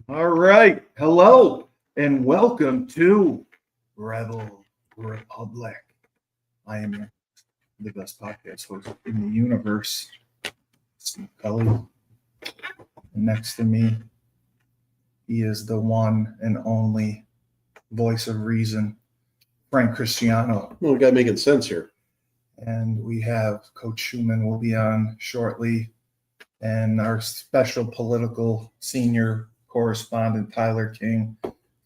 All right. Hello and welcome to Rebel Republic. I am the best podcast host in the universe, Steve Kelly. Next to me, he is the one and only voice of reason, Frank Cristiano. Well, we got making sense here. And we have Coach Schumann will be on shortly, and our special political senior correspondent, Tyler King,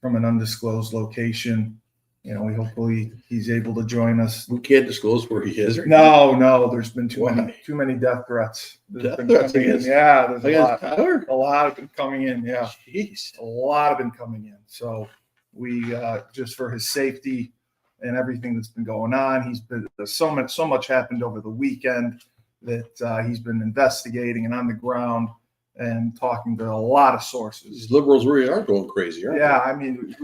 from an undisclosed location. We hopefully he's able to join us. We can't disclose where he is. No, there's been too Why? many death threats. Death threats against- Yeah, there's Against Tyler? a lot have been coming in. Yeah, Jeez. a lot have been coming in. So we just for his safety and everything that's been going on, he's been so much happened over the weekend that he's been investigating and on the ground and talking to a lot of sources. These liberals really are going crazy, aren't Yeah, I mean,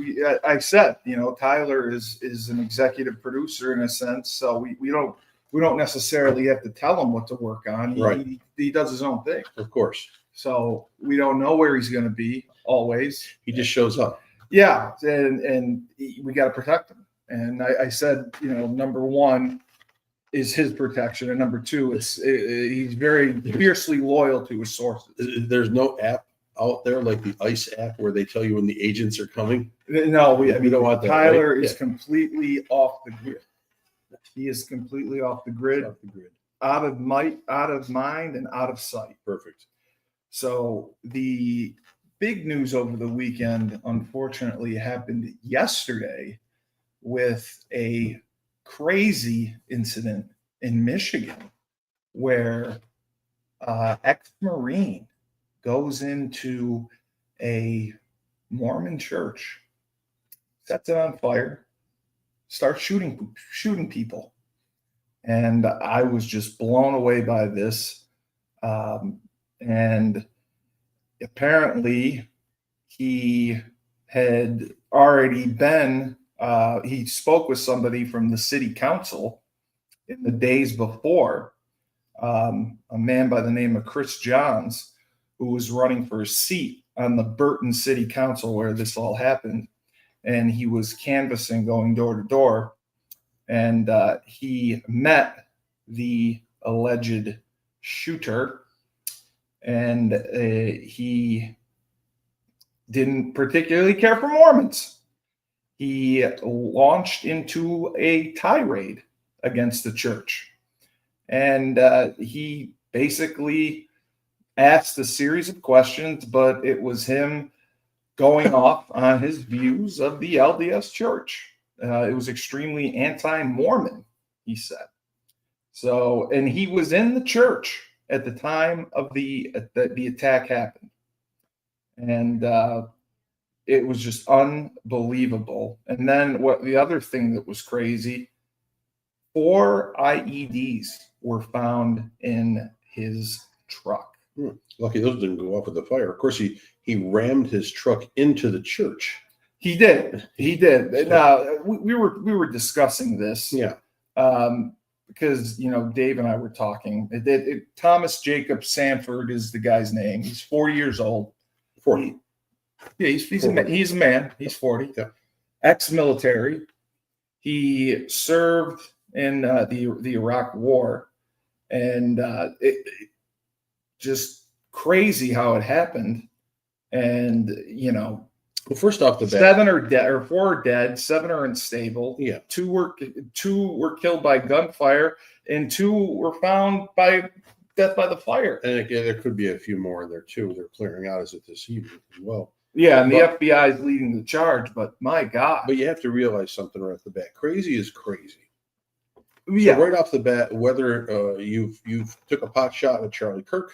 I said, Tyler is an executive producer in a sense, so we don't necessarily have to tell him what to work on. Right. He does his own thing, they? Of course. so we don't know where he's going to be always. He just shows up. Yeah, and we got to protect him. And I said, number one is his protection, and number two, he's very fiercely loyal to his sources. There's no app out there like the ICE app where they tell you when the agents are coming. No, we don't want that, Tyler right? is completely off the grid. He is completely off the grid, Off the grid. out of mind, and out of sight. Perfect. So the big news over the weekend, unfortunately, happened yesterday with a crazy incident in Michigan where ex-Marine goes into a Mormon church, sets it on fire, starts shooting people. And I was just blown away by this. And apparently he had already been he spoke with somebody from the city council in the days before, a man by the name of Chris Johns, who was running for a seat on the Burton City Council where this all happened. And he was canvassing, going door to door. And he met the alleged shooter, and he didn't particularly care for Mormons. He launched into a tirade against the church. And he basically asked a series of questions, but it was him going off on his views of the LDS church. It was extremely anti-Mormon, he said. So, and he was in the church at the time of the attack happened. And it was just unbelievable. And then what the other thing that was crazy, 4 IEDs were found in his truck. Lucky those didn't go off with the fire. Of course, he rammed his truck into the church. He did. Now we were discussing this. Yeah. Because Dave and I were talking. Thomas Jacob Sanford is the guy's name. He's 40 years old. 40. Yeah, he's a man. He's 40. Yeah. Ex-military. He served in the Iraq War, and it just crazy how it happened. And Well, first off the bat, 7 are dead, or 4 are dead. 7 are unstable. Yeah. 2 were killed by gunfire, and 2 were found by death by the fire. and again, there could be a few more in there too. They're clearing out as of this evening as well. Yeah, and the FBI is leading the charge, but my God. But you have to realize something right off the bat. Crazy is crazy. Yeah. So right off the bat, whether you've took a pot shot at Charlie Kirk,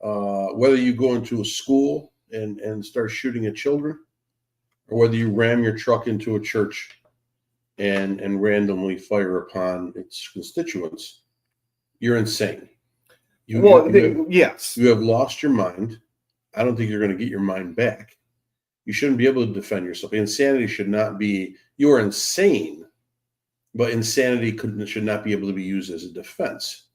whether you go into a school and start shooting at children, or whether you ram your truck into a church and randomly fire upon its constituents, you're insane. Yes. You have lost your mind. I don't think you're going to get your mind back. You shouldn't be able to defend yourself. Insanity should not be, you are insane, but insanity should not be able to be used as a defense,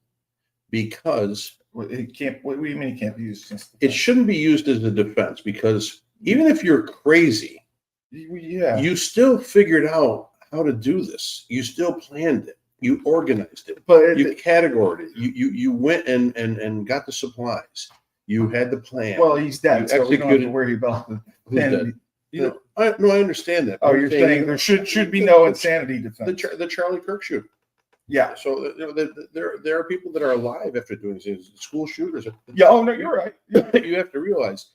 because It can't. What do you mean it can't be used? it shouldn't be used as a defense, because even if you're crazy, Yeah. you still figured out how to do this. You still planned it. You organized it. But You categorized it. You went and got the supplies. You had the plan. well, he's dead, You so we don't have to executed- worry about the Who's insanity. dead? I understand that. Oh, I'm you're saying there should be no insanity defense. the Charlie Kirk shooter. Yeah. So there are people that are alive after doing these things. School shooters. Yeah. Oh no, you're right. You have to realize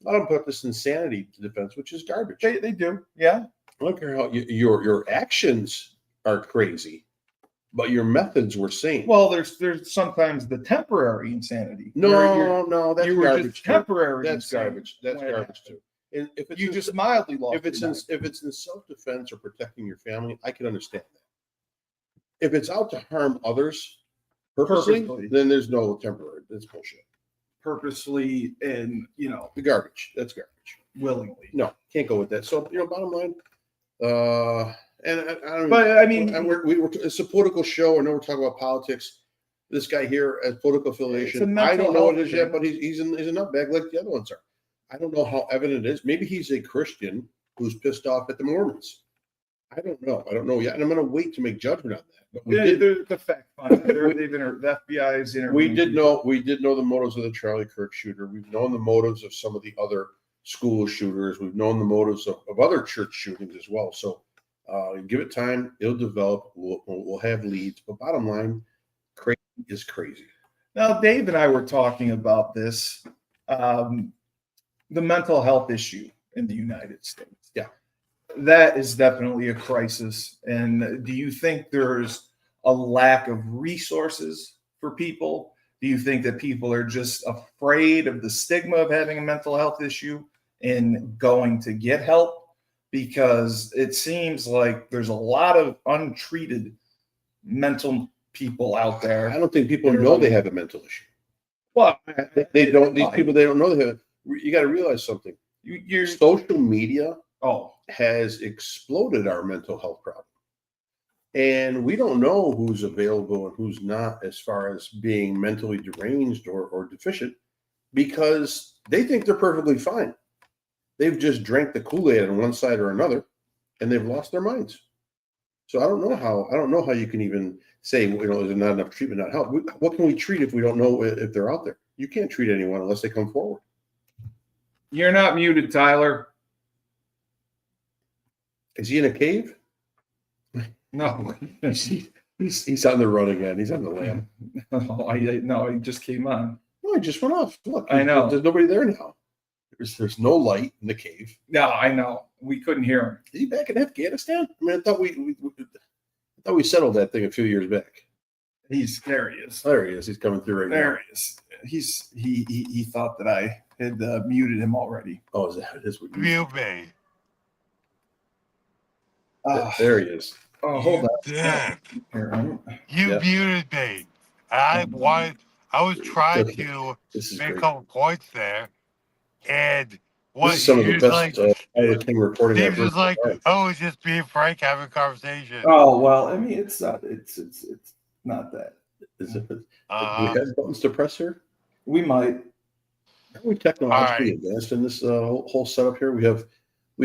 a lot of them put this insanity to defense, which is garbage. They do. Yeah. I don't care how your actions are crazy, but your methods were sane. Well, there's sometimes the temporary insanity. No, that's you were garbage. just too. temporary. That's insane garbage. That's when it garbage happened. too. And if it's You in- just mildly lost. if it's your in mind. if it's in self defense or protecting your family, I can understand that. If it's out to harm others purposely, then there's no temporary. That's bullshit. Purposely and The garbage. That's garbage. willingly. No, can't go with that. So bottom line, and I don't. But I mean, and it's a political show. I know we're talking about politics. This guy here has political affiliation. It's a mental I don't know what it health is yet, thing. but he's a nutbag like the other ones are. I don't know how evident it is. Maybe he's a Christian who's pissed off at the Mormons. I don't know. I don't know yet, and I'm going to wait to make judgment on that. But we did. the fact finder. The FBI's interviewing. We did know the motives of the Charlie Kirk shooter. We've known the motives of some of the other school shooters. We've known the motives of other church shootings as well. So give it time. It'll develop. We'll have leads. But bottom line, crazy is crazy. Now, Dave and I were talking about this, the mental health issue in the United States. Yeah. That is definitely a crisis. And do you think there's a lack of resources for people? Do you think that people are just afraid of the stigma of having a mental health issue and going to get help? Because it seems like there's a lot of untreated mental people out there. I don't think people know they have a mental issue. Well, They don't. These people, they don't know they have. You got to realize something. you're Social media oh has exploded our mental health problem. And we don't know who's available and who's not as far as being mentally deranged or deficient because they think they're perfectly fine. They've just drank the Kool-Aid on one side or another and they've lost their minds. So I don't know how you can even say, is there not enough treatment, not help? What can we treat if we don't know if they're out there? You can't treat anyone unless they come forward. You're not muted, Tyler. Is he in a cave? No. He's on the run again. He's on the lam. No, he just came on. No, he just went off. Look, I know. There's nobody there now. There's no light in the cave. No, I know. We couldn't hear him. Is he back in Afghanistan? I mean, I thought we settled that thing a few years back. There he is. There he is. He's coming through right There he is. He thought that I had muted him already. now. Oh, is that it? Is what you, Mute me. there he is. Oh, hold on. Dick. Here, You Yeah. muted me. I was trying to This is make a great. couple points there, and what This is some of the you best like, editing reporting Steve I've was heard. like, "Oh, it's just being frank, having a conversation." Oh well, I mean, it's not. It's not that. Do we Uh, have buttons to press here? We might. Are we technologically advanced in this whole setup here? We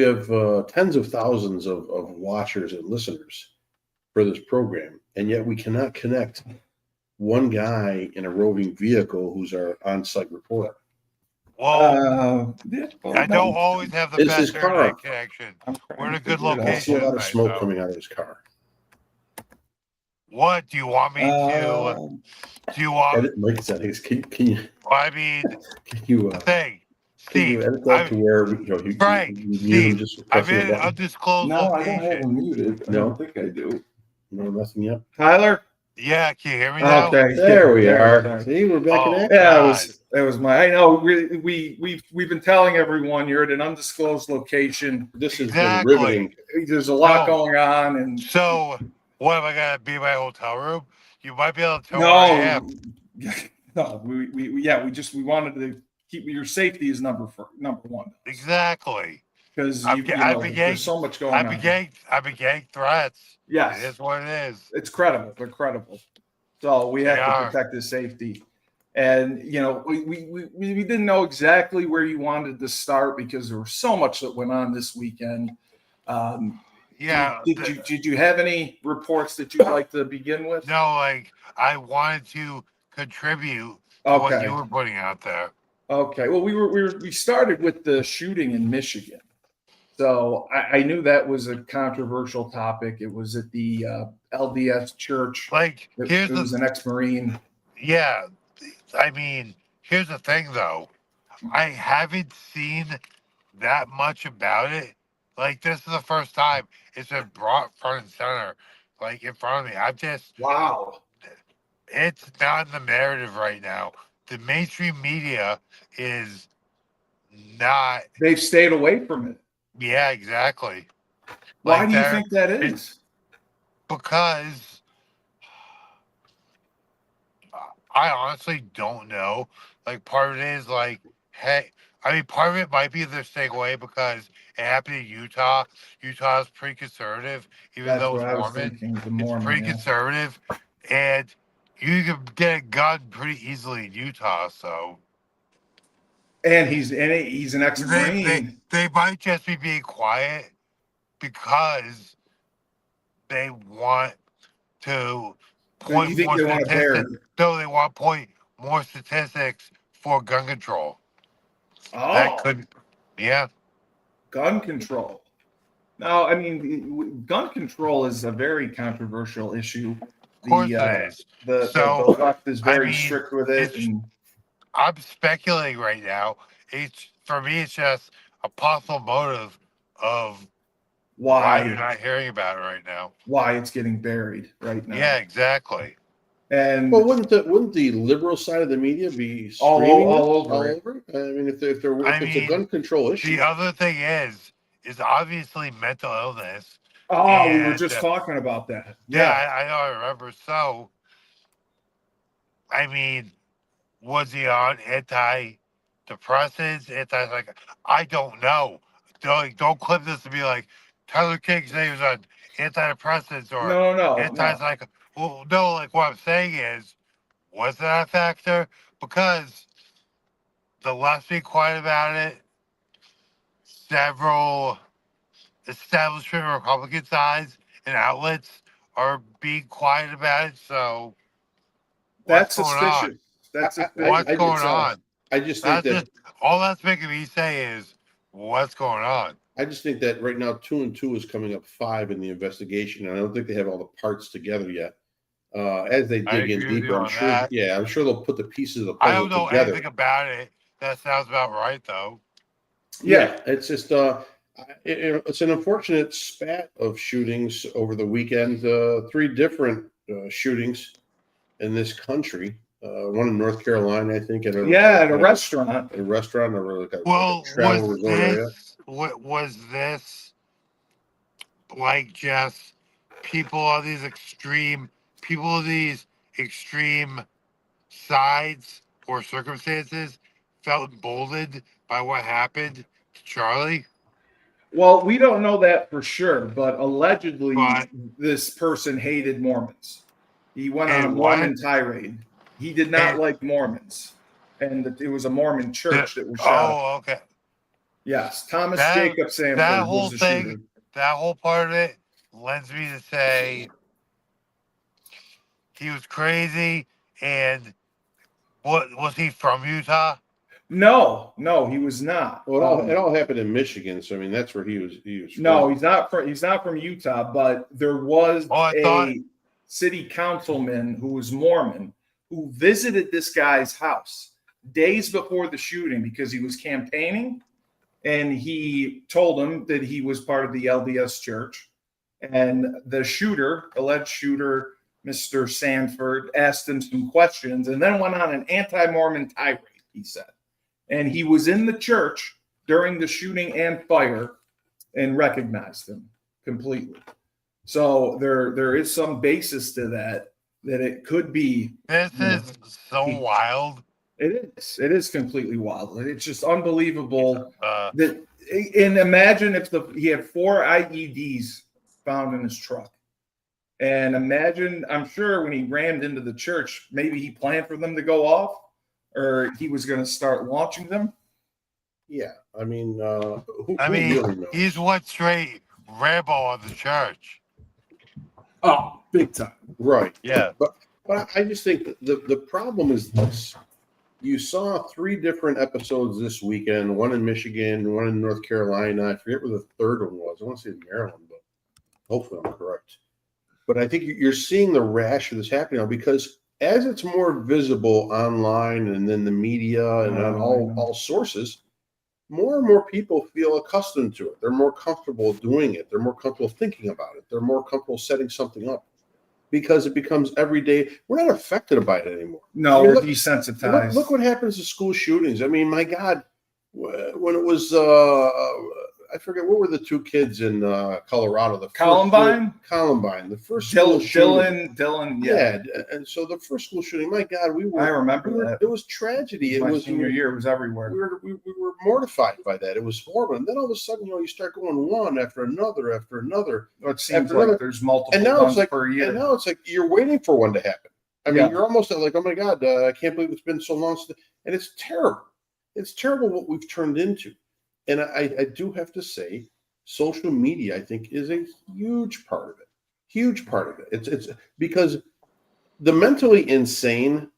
have tens of thousands of watchers and listeners for this program, and yet we cannot connect one guy in a roving vehicle who's our on-site reporter. well, Well, I no, don't always have the It's best his car. internet connection. I'm We're in a trying to good figure it out. I see a lot of Right, smoke so- coming out of his car. What do you want me to? Do you want? Edit Mike settings. Can you I mean, can you thing, can you Steve. edit that to I, where you Frank, mute him Steve, just I'm pressing in the an button? undisclosed No, I don't have location. him muted. I No? don't think I do. No, nothing yet. Tyler. Yeah, can you hear me now? Okay. There we are. Sorry. See, we're back in Oh. action. Yeah, that was my. I know. We've been telling everyone you're at an undisclosed location. This has Exactly. been riveting. There's a lot No. going on, and So, what am I gonna be in my hotel room? You might be able to tell where I am. no. We wanted to keep your safety is number one Exactly. because I'm beginning- there's so much going I've on. been getting threats. It Yes, is what it is. it's credible. They're credible. So we have They to are. protect his safety. And we didn't know exactly where you wanted to start because there was so much that went on this weekend. Yeah. Did you have any reports that you'd like to begin with? No, like I wanted to contribute to what Okay. you were putting out there. Okay. Well, we started with the shooting in Michigan. So I knew that was a controversial topic. It was at the LDS church. Like It was an ex-Marine. Yeah, I mean, here's the thing though. I haven't seen that much about it. Like this is the first time it's been brought front and center, like in front of me. Wow. It's not in the narrative right now. The mainstream media is not. They've stayed away from it. Yeah, exactly. Why Like do you think that is? Because I honestly don't know. Like part of it is like, hey, I mean, part of it might be they're staying away because it happened in Utah. Utah is pretty conservative, even That's though what it's I was Mormon. thinking. The It's Mormon. pretty Yeah. conservative, and you can get a gun pretty easily in Utah. So, And he's an ex-Marine. they might just be being quiet because they want to point You think more they want to bury statistics. it? No, they want to point more statistics for gun control. That Oh, could, yeah. gun control. No, I mean, gun control is a very controversial issue. Of course it is. The left is very mean, strict with it. And I'm speculating right now. For me, it's just a possible motive of why you're not hearing about it right now. why it's getting buried right now. Yeah, exactly. And Well, wouldn't the liberal side of the media be All screaming over it. I mean, if it's a gun control issue. The other thing is obviously mental illness. Oh, we were just talking about that. Yeah, I know. I remember. So, I mean, was he on antidepressants? I don't know. Don't clip this to be like Tyler King saying he was on antidepressants or No. anti-psych. Well, no. Like what I'm saying is, was that a factor? Because the left being quiet about it, several establishment Republican sides and outlets are being quiet about it. So That's what's going suspicious. on? That's What's going on? I just think that all that's making me say is what's going on. I just think that right now 2 and 2 is coming up 5 in the investigation, and I don't think they have all the parts together yet. As they dig in deeper, I'm sure. Yeah, I'm sure they'll put the pieces of the puzzle together. I don't know anything about it. That sounds about right, though. Yeah, it's just it's an unfortunate spat of shootings over the weekend. 3 different shootings in this country. One in North Carolina, I think, at a restaurant. A restaurant, or like a travel resort area. Was this like just people of these extreme sides or circumstances felt emboldened by what happened to Charlie? Well, we don't know that for sure, but allegedly this person hated Mormons. He went on a Mormon tirade. He did not like Mormons, and it was a Mormon church that was shot. Oh, okay. Yes, Thomas Jacob Sanford was the shooter. That whole part of it lends me to say he was crazy. And what was he from Utah? No, he was not. Well, it all happened in Michigan, so I mean that's where he was. No, he's not from Utah, but there was a city councilman who was Mormon who visited this guy's house days before the shooting because he was campaigning, and he told him that he was part of the LDS church. And the alleged shooter, Mr. Sanford, asked him some questions and then went on an anti-Mormon tirade, he said. And he was in the church during the shooting and fire and recognized him completely. So there is some basis to that it could be. This is so wild. It is completely wild. It's just unbelievable that. And imagine if he had 4 IEDs found in his truck. And imagine, I'm sure when he rammed into the church, maybe he planned for them to go off. or he was going to start launching them. Yeah, I mean, who I really mean, knows? he's one straight rebel of the church. Oh, big time. Right. Yeah. But I just think that the problem is this. You saw 3 different episodes this weekend, one in Michigan, one in North Carolina. I forget where the third one was. I want to say Maryland, but hopefully I'm correct. But I think you're seeing the rash of this happening now because as it's more visible online and then the media and on all sources, more and more people feel accustomed to it. They're more comfortable doing it. They're more comfortable thinking about it. They're more comfortable setting something up because it becomes everyday. We're not affected by it anymore. No, I mean, we're look- desensitized. Look what happens to school shootings. I mean, my God, when it was, I forget, what were the 2 kids in Colorado? The first Columbine? Columbine, the first school shooting. Dylan. Yeah, and so the first school shooting, my God, I remember that. it was tragedy. It My was senior year, it was everywhere. we were mortified by that. It was horrible. And then all of a sudden, you start going one after another. It seems after like another- there's multiple And now it's ones like, per year. and now it's like you're waiting for one to happen. I mean, Yeah. you're almost like, oh my God, I can't believe it's been so long. And it's terrible. It's terrible what we've turned into. And I do have to say, social media, I think, is a huge part of it. Huge part of it. It's because the mentally insane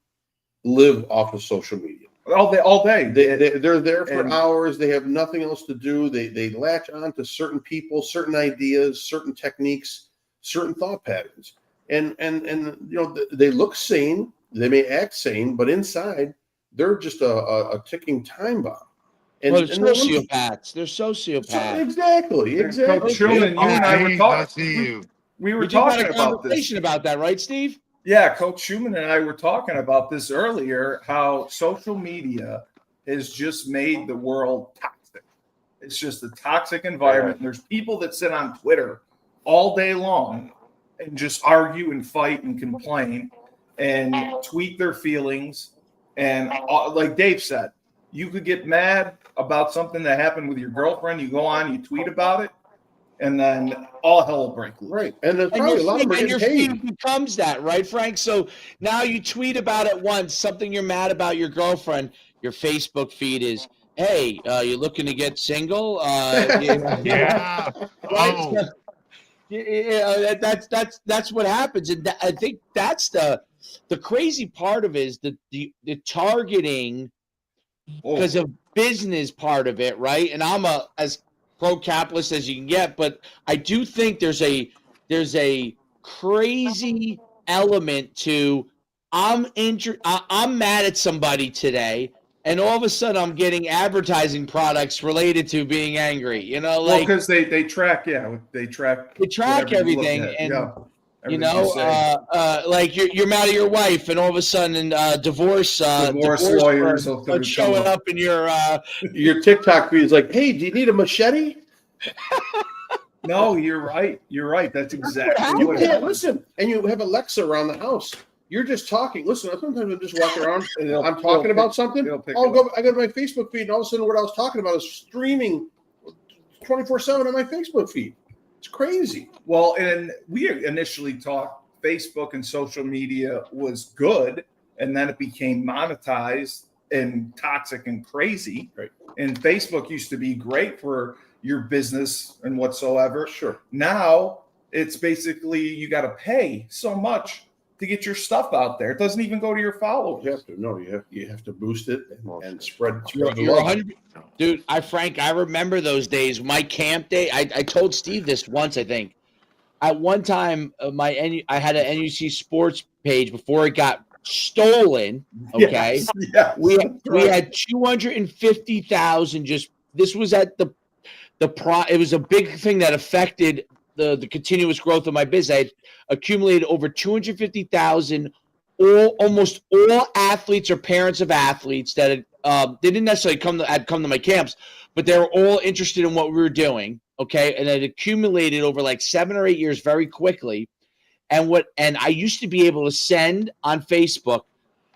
live off of social media. all day. They're there for And- hours. They have nothing else to do. They latch on to certain people, certain ideas, certain techniques, certain thought patterns. And they look sane. They may act sane, but inside they're just a ticking time bomb. Well, they're and sociopaths. They're sociopaths. exactly. Coach Schumann, you and I were Steve, talking. I see you. We were We just had talking a about this. conversation about that, right, Steve? Yeah, Coach Schumann and I were talking about this earlier, how social media has just made the world toxic. It's just a toxic environment. And there's people that sit on Twitter all day long and just argue and fight and complain and tweet their feelings. And like Dave said, you could get mad about something that happened with your girlfriend. You go on, you tweet about it, and then all hell will break loose. Right. And there's And probably a lot of them are your getting paid. feed becomes that, right, Frank? So now you tweet about it once, something you're mad about your girlfriend. Your Facebook feed is, hey, you looking to get single? Yeah. Right? Oh, Yeah, that's what happens, and I think that's the crazy part of it is the targeting because of business part of it, right? And I'm as pro-capitalist as you can get, but I do think there's a crazy element to I'm mad at somebody today, and all of a sudden I'm getting advertising products related to being angry. You know, Well, like because they track, they track they track whatever you look everything, at. and Yeah, you everything know, say. like you're mad at your wife, and all of a sudden, divorce lawyers will are showing up in your. Your TikTok feed is like, hey, do you need a machete? No, you're right. You're right. That's exactly You what can't happens. listen. And you have Alexa around the house. You're just talking. Listen, sometimes I'm just walking around And it'll- I'm talking it'll about pick- something. it'll pick I it up. go to my Facebook feed, and all of a sudden, what I was talking about is streaming 24/7 on my Facebook feed. It's crazy. Well, and we initially thought Facebook and social media was good, and then it became monetized and toxic and crazy. Right. And Facebook used to be great for your business and whatsoever. Sure. Now it's basically you got to pay so much to get your stuff out there. It doesn't even go to your followers. You have to. No, you have to boost it and spread You're the love. 100, dude. I remember those days. My camp day. I told Steve this once. I think at one time I had an NUC sports page before it got stolen. Okay. Yeah. We had 250,000. Just this was at it was a big thing that affected the continuous growth of my business. I had accumulated over 250,000. Almost all athletes or parents of athletes that they didn't necessarily come to my camps, but they were all interested in what we were doing. Okay, and it accumulated over like 7 or 8 years very quickly. And I used to be able to send on Facebook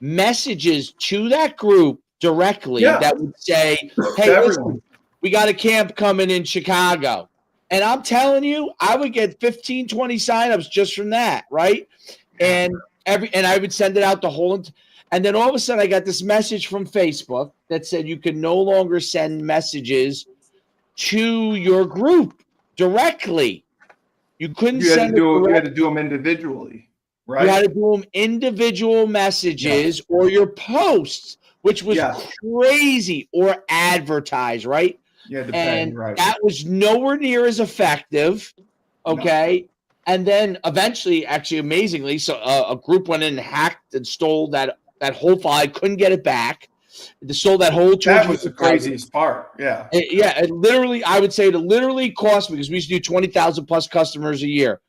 messages to that group directly that would say, hey, listen, we got a camp coming in Chicago. And I'm telling you, I would get 15, 20 signups just from that, right? And I would send it out the whole And then all of a sudden, I got this message from Facebook that said you can no longer send messages to your group directly. You couldn't You had send to do it you direct- had to do them individually, right? You had to do them individual messages or your posts, which was Yes. crazy, or advertise, right? You had to pay, And right? that was nowhere near as effective. Okay. And then eventually, actually, amazingly, so a group went in and hacked and stole that whole file. I couldn't get it back. They stole that whole. That was the 250,000. craziest part. Yeah. It literally, I would say, it literally cost me, because we used to do 20,000 plus customers a year.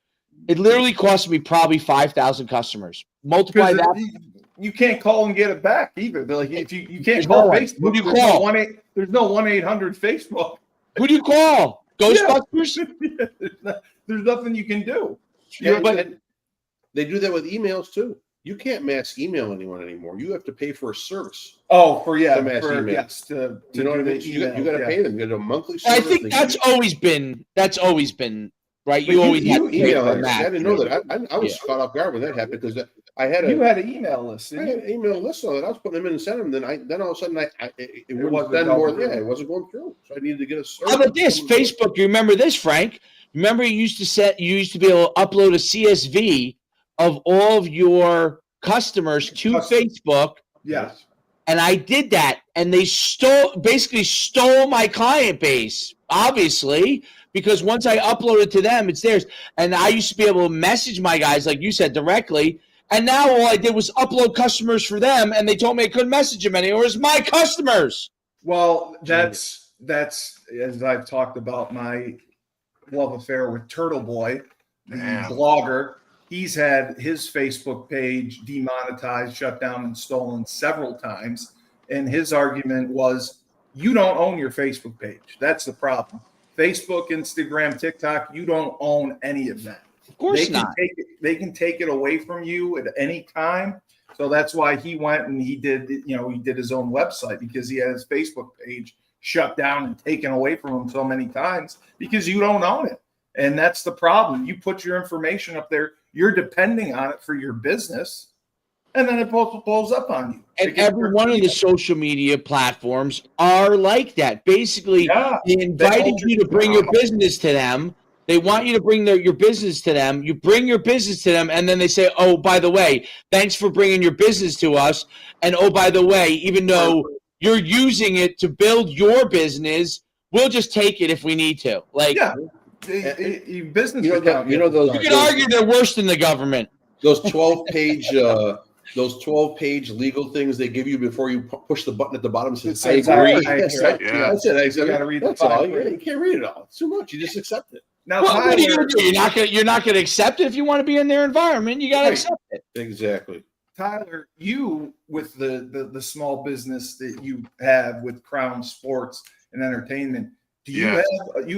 It literally cost me probably 5,000 customers. Multiply Because that. you can't call and get it back either. They're like, if you can't There's call no one. Facebook, Who do you there's call? there's no 1-800 Facebook. Who do you call? Ghostbusters? There's nothing you can do. Yeah, but- but they do that with emails too. You can't mass email anyone anymore. You have to pay for a service. Oh, for To mass email. yes, to You know what I do mean? the You got email, to yeah. pay them. You got a monthly I service. think They that's give you- always been right. But You always had you to pay email for it. that. I didn't know that. I was Yeah. caught off guard when that happened because I had You a had an email list. I Didn't had you? an email list on it. I was putting them in and sending them. Then all of a sudden it wouldn't wasn't send going more. through. Yeah, it wasn't going through. So I needed to get a service. How about this? Facebook, you remember this, Frank? Remember you used to be able to upload a CSV of all of your customers to Custom- Facebook, Yes. and I did that, and they basically stole my client base, obviously, because once I uploaded to them, it's theirs. And I used to be able to message my guys, like you said, directly. And now all I did was upload customers for them, and they told me I couldn't message them anymore. It's my customers. Well, that's as I've talked about my love affair with Turtle Boy, the Damn. blogger. He's had his Facebook page demonetized, shut down, and stolen several times. And his argument was, you don't own your Facebook page. That's the problem. Facebook, Instagram, TikTok, you don't own any of that. Of course They can not. they can take it away from you at any time. So that's why he went and he did his own website, because he had his Facebook page shut down and taken away from him so many times because you don't own it. And that's the problem. You put your information up there, you're depending on it for your business, and then it blows up on you. And every one of the social media platforms are like that. Basically, Yeah. they invited hold your- you to bring your business to them. They want you to bring your business to them. You bring your business to them, and then they say, oh, by the way, thanks for bringing your business to us. And oh, by the way, even though you're using it to build your business, we'll just take it if we need to. Like, Yeah. The business You know that- account, you know those- you can argue they're worse than the government. Those 12-page legal things they give you before you push the button at the bottom that says It says I agree. I That's accept. it. Yeah. That's it. You gotta read the That's all. fine print. You can't read it all. It's too much. You just accept it. Now, Well, what are you Tyler, going to do? You're not going to accept it if you want to be in their environment. You got to Right. accept it. Exactly. Tyler, you with the small business that you have with Crown Sports and Entertainment, do you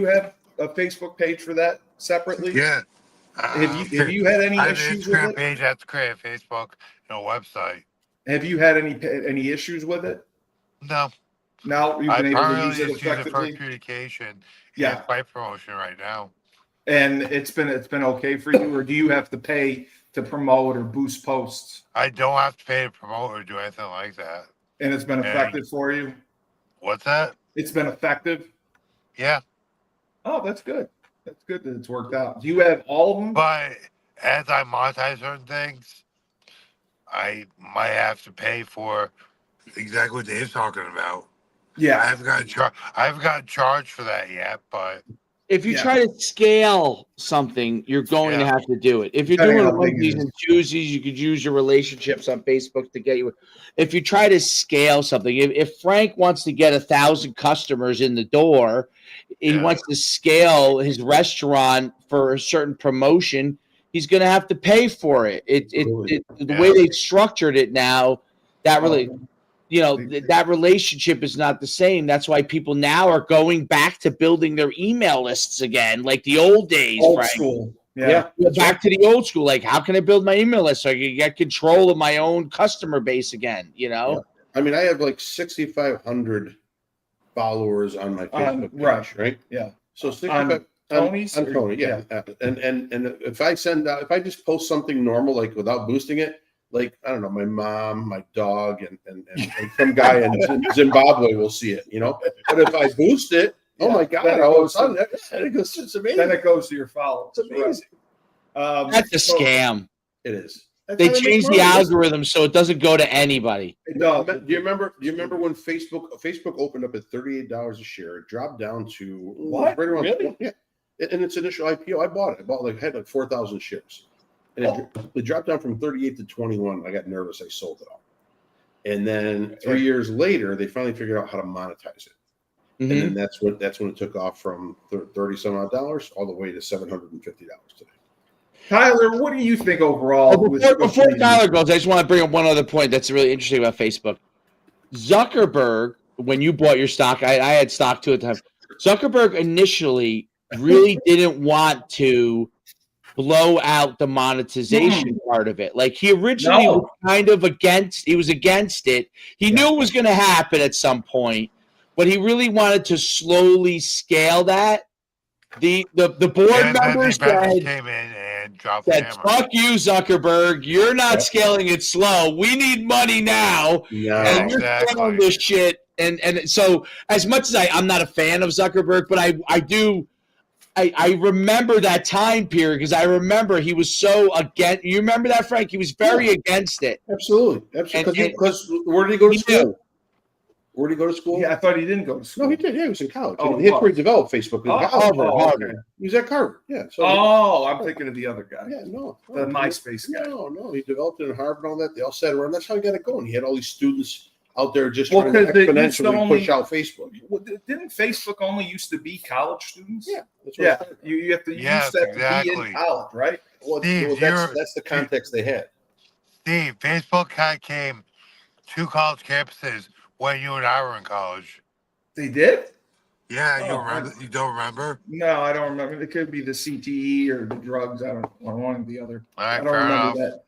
have a Facebook page for that separately? Yeah. Have you had any I have an issues with Instagram it? page. I have to create a Facebook and a website. Have you had any issues with it? No, Now you've I been able to primarily use it just use it for effectively, communication. Yeah. And fight promotion right now. and it's been okay for you, or do you have to pay to promote or boost posts? I don't have to pay to promote or do anything like that. And it's been effective for you. What's that? It's been effective. Yeah. Oh, that's good. That's good that it's worked out. Do you have all of them? But as I monetize certain things, I might have to pay for exactly what Dave's talking about. I Yeah. haven't gotten charged for that yet, but If you Yeah. try to scale something, you're going to Yeah. have to do it. If you're Depending doing on how big it onesies is. and twosies, you could use your relationships on Facebook to get you. If you try to scale something, if Frank wants to get 1,000 customers in the door, he Yeah. wants to scale his restaurant for a certain promotion, he's going to have to pay for it. The Yeah. way they've structured it now, that really. They- That relationship is not the same. That's why people now are going back to building their email lists again, like the old days, Old Frank. school. Yeah. Back to the old school. Like, how can I build my email list so I can get control of my own customer base again? I mean, I have like 6,500 followers on my Facebook page, right? Yeah. So 65 Tony's on or- Tony, yeah. And if I just post something normal, like without boosting it, like, I don't know, my mom, my dog, and some guy in Zimbabwe will see it, you know. But if I boost it, oh my God, then it all of a goes sudden, it's amazing. Then it goes to your followers. It's amazing. That's a So scam. It is. That's They how make changed the money. algorithm so it doesn't go to anybody. No, Do you remember when Facebook opened up at $38 a share? It dropped down to What? right around Really? yeah. In its initial IPO, I bought it. Had like 4,000 shares, and it dropped down from 38 to 21. I got nervous. I sold it all, and then 3 years later, they finally figured out how to monetize it, and then that's when it took off from 30 some odd dollars all the way to $750 today. Tyler, what do you think overall? Before Tyler goes, I just want to bring up one other point that's really interesting about Facebook. Zuckerberg, when you bought your stock, I had stock too at the time. Zuckerberg initially really didn't want to blow out the monetization part of it. Like he originally was kind of against it. He knew it was going to happen at some point, but he really wanted to slowly scale that. The board members came in and dropped the said, hammer. "Fuck you, Zuckerberg. You're not scaling it slow. We need money now, and you're scaling this shit." And so, as much as I'm not a fan of Zuckerberg, but I remember that time period because I remember he was so against. You remember that, Frank? He was very against it. Absolutely. Because where did he go to school? Where did he go to school? Yeah, I thought he didn't go to school. No, he did. Yeah, he was in college. Oh, That's where he developed Facebook. Harvard. Okay. He was at Harvard. Yeah. So I'm thinking of the other guy. yeah, no. The MySpace guy. No. He developed it in Harvard and all that. They all sat around. That's how he got it going. He had all these students out there just Well, trying to 'cause they used to exponentially only- push out Facebook. Well, didn't Facebook only used to be college students? Yeah. That's what Yeah. it started. You have to Yes, use that to be exactly. in college, right? Well, Steve, that's the context they had. Steve, Facebook came to college campuses when you and I were in college. They did? Yeah, you Oh, remember? You don't remember? No, I don't remember. It could be the CTE or the drugs. I don't know, one or the other. All I right, don't fair remember enough. that.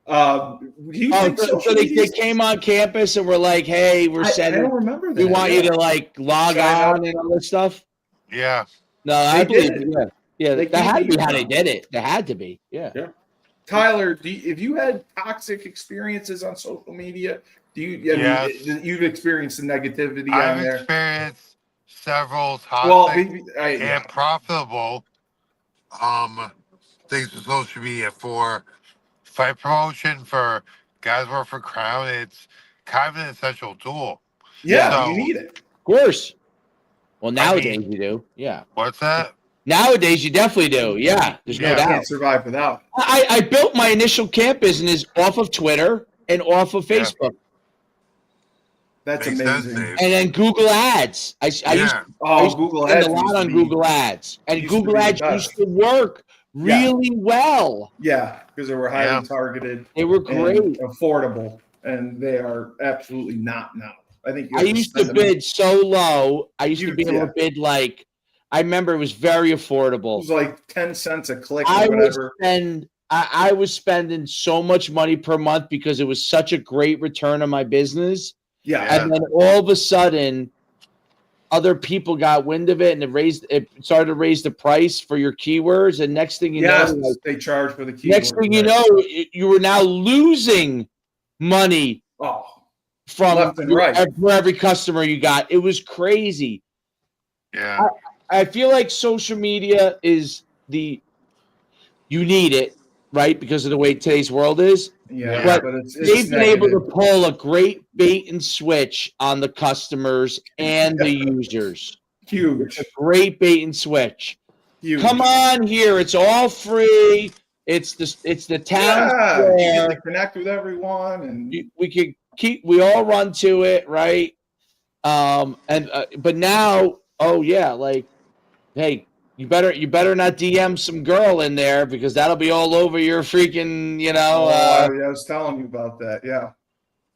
Do you think So social they media- came on campus and were like, "Hey, we're I sending. don't remember that. We want you to like log Sign up. on and all this stuff." Yeah. No, I They believe. did. Yeah, They that had to gave be how you- they did it. That had to be. Yeah. Tyler, if you had toxic experiences on social media, Yes. you've experienced the negativity on I've there? experienced several Well, toxic maybe, and profitable things with social media for fight promotion, for guys work for Crown. It's kind of an essential tool. yeah, So- you need it. Of course. Well, I nowadays mean- you do. Yeah. What's that? Nowadays you definitely do. Yeah. There's no Yeah. doubt. Can't survive without it. I built my initial camp business off of Twitter and off of Yeah. Facebook That's Makes sense, amazing. Dave. and then Google Ads. I used Yeah. Oh, used to Google spend Ads a lot used to on be- Google Ads, and used to Google be the Ads best. used to work really well. Yeah, because they were highly Yeah. targeted They were and great. affordable, and they are absolutely not now. I think you I have to used to spend them- bid so low. I used to You- be able yeah. to bid like I remember it was very It affordable. was like 10 cents a click I or would whatever. spend I was spending so much money per month because it was such a great return on my business. Yeah. And then all of a sudden, other people got wind of it and it started to raise the price for your keywords. And next thing you Yes, know, like, they charge for the keyboard. next thing you know, you were now losing money Oh, from Left and right. for every customer you got. It was crazy. Yeah. I feel like social media is you need it, right? Because of the way today's world is. yeah, But but it's They've been able to negative. pull a great bait and switch on the customers and the users. Huge. Great bait and switch. Huge. Come on here. It's all free. It's the town Yeah, you get square. to connect with everyone, and We all run to it, right? But now, oh yeah, like, hey, you better not DM some girl in there because that'll be all over your freaking, I was telling you about that. Yeah,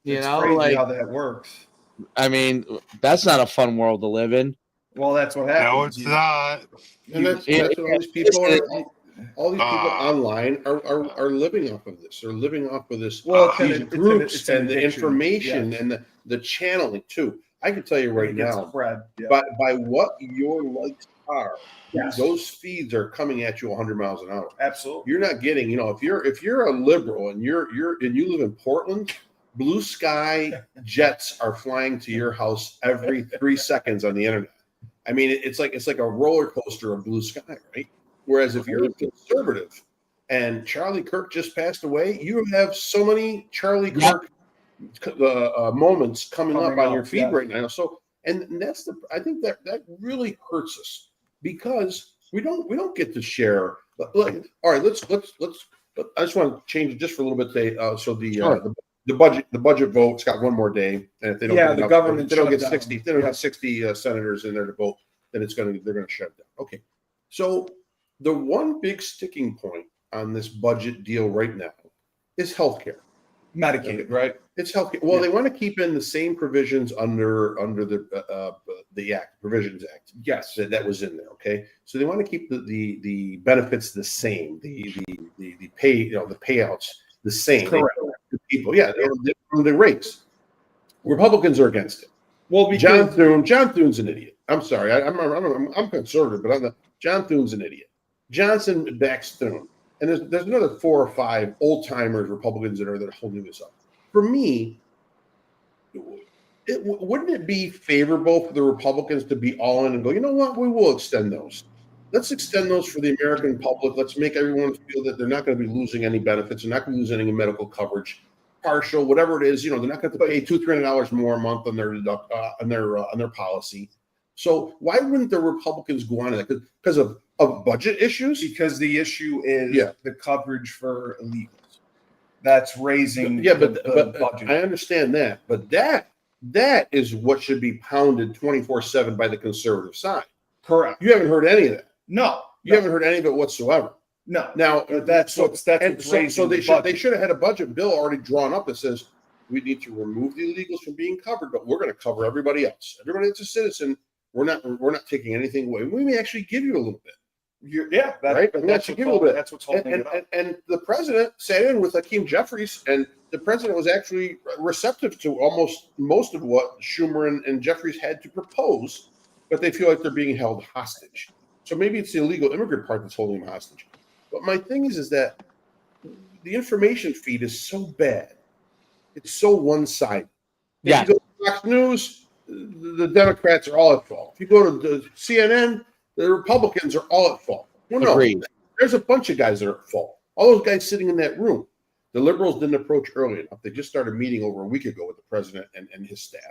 it's crazy like, how that works. I mean, that's not a fun world to live in. Well, that's what No, happens. it's not. And that's what all these people are. All these people online are living off of this. They're living off of this. Well, These it's groups it's an and the addiction, information yes. and the channeling too. I can tell you right It gets now, spread. Yeah. by what your likes are, Yes. those feeds are coming at you 100 miles an hour. Absolutely. You're not getting, if you're a liberal and you live in Portland, blue sky jets are flying to your house every 3 seconds on the internet. I mean, it's like a roller coaster of blue sky, right? Whereas if you're a conservative and Charlie Kirk just passed away, you have so many Charlie Kirk moments coming up on your feed yeah. right now. So, and that's I think that really hurts us because we don't get to share. Like, all right, let's. I just want to change it just for a little bit today. So the budget vote's got one more day, and if they don't, Yeah, get the enough, government if they don't get shutdown. 60. If they don't have 60 senators in there to vote, then they're going to shut down. Okay, so the one big sticking point on this budget deal right now is healthcare. Medicaid, right? It's healthcare. Well, they want to keep in the same provisions under the Act, Provisions Act. Yes. That was in there. Okay, so they want to keep the benefits the same, the pay, the payouts the same. Correct. To people, yeah, the rates. Republicans are against it. Well, because John Thune's an idiot. I'm sorry, I'm conservative, but John Thune's an idiot. Johnson backs Thune, and there's another 4 or 5 old timers Republicans that are holding this up. For me, wouldn't it be favorable for the Republicans to be all in and go, you know what, we will extend those. Let's extend those for the American public. Let's make everyone feel that they're not going to be losing any benefits. They're not going to lose any medical coverage, partial, whatever it is. They're not going to pay $200-300 more a month on their policy. So why wouldn't the Republicans go on to that? Because of budget issues? because the issue is Yeah. the coverage for illegals. That's raising but budget. I understand that. But that is what should be pounded 24/7 by the conservative side. Correct. You haven't heard any of that. No. You haven't heard any of it whatsoever. No. Now That's what's raising so they the should budget. have had a budget bill already drawn up that says we need to remove the illegals from being covered, but we're going to cover everybody else. Everybody that's a citizen, we're not taking anything away. We may actually give you a little bit. Right? And That's what's holding And, it up. and the president sat in with Hakeem Jeffries, and the president was actually receptive to almost most of what Schumer and Jeffries had to propose, but they feel like they're being held hostage. So maybe it's the illegal immigrant part that's holding them hostage. But my thing is that the information feed is so bad. It's so one-sided. Yeah. If you go to Fox News, the Democrats are all at fault. If you go to the CNN, the Republicans are all at fault. Well, no, Agreed. there's a bunch of guys that are at fault. All those guys sitting in that room. The liberals didn't approach early enough. They just started meeting over a week ago with the president and his staff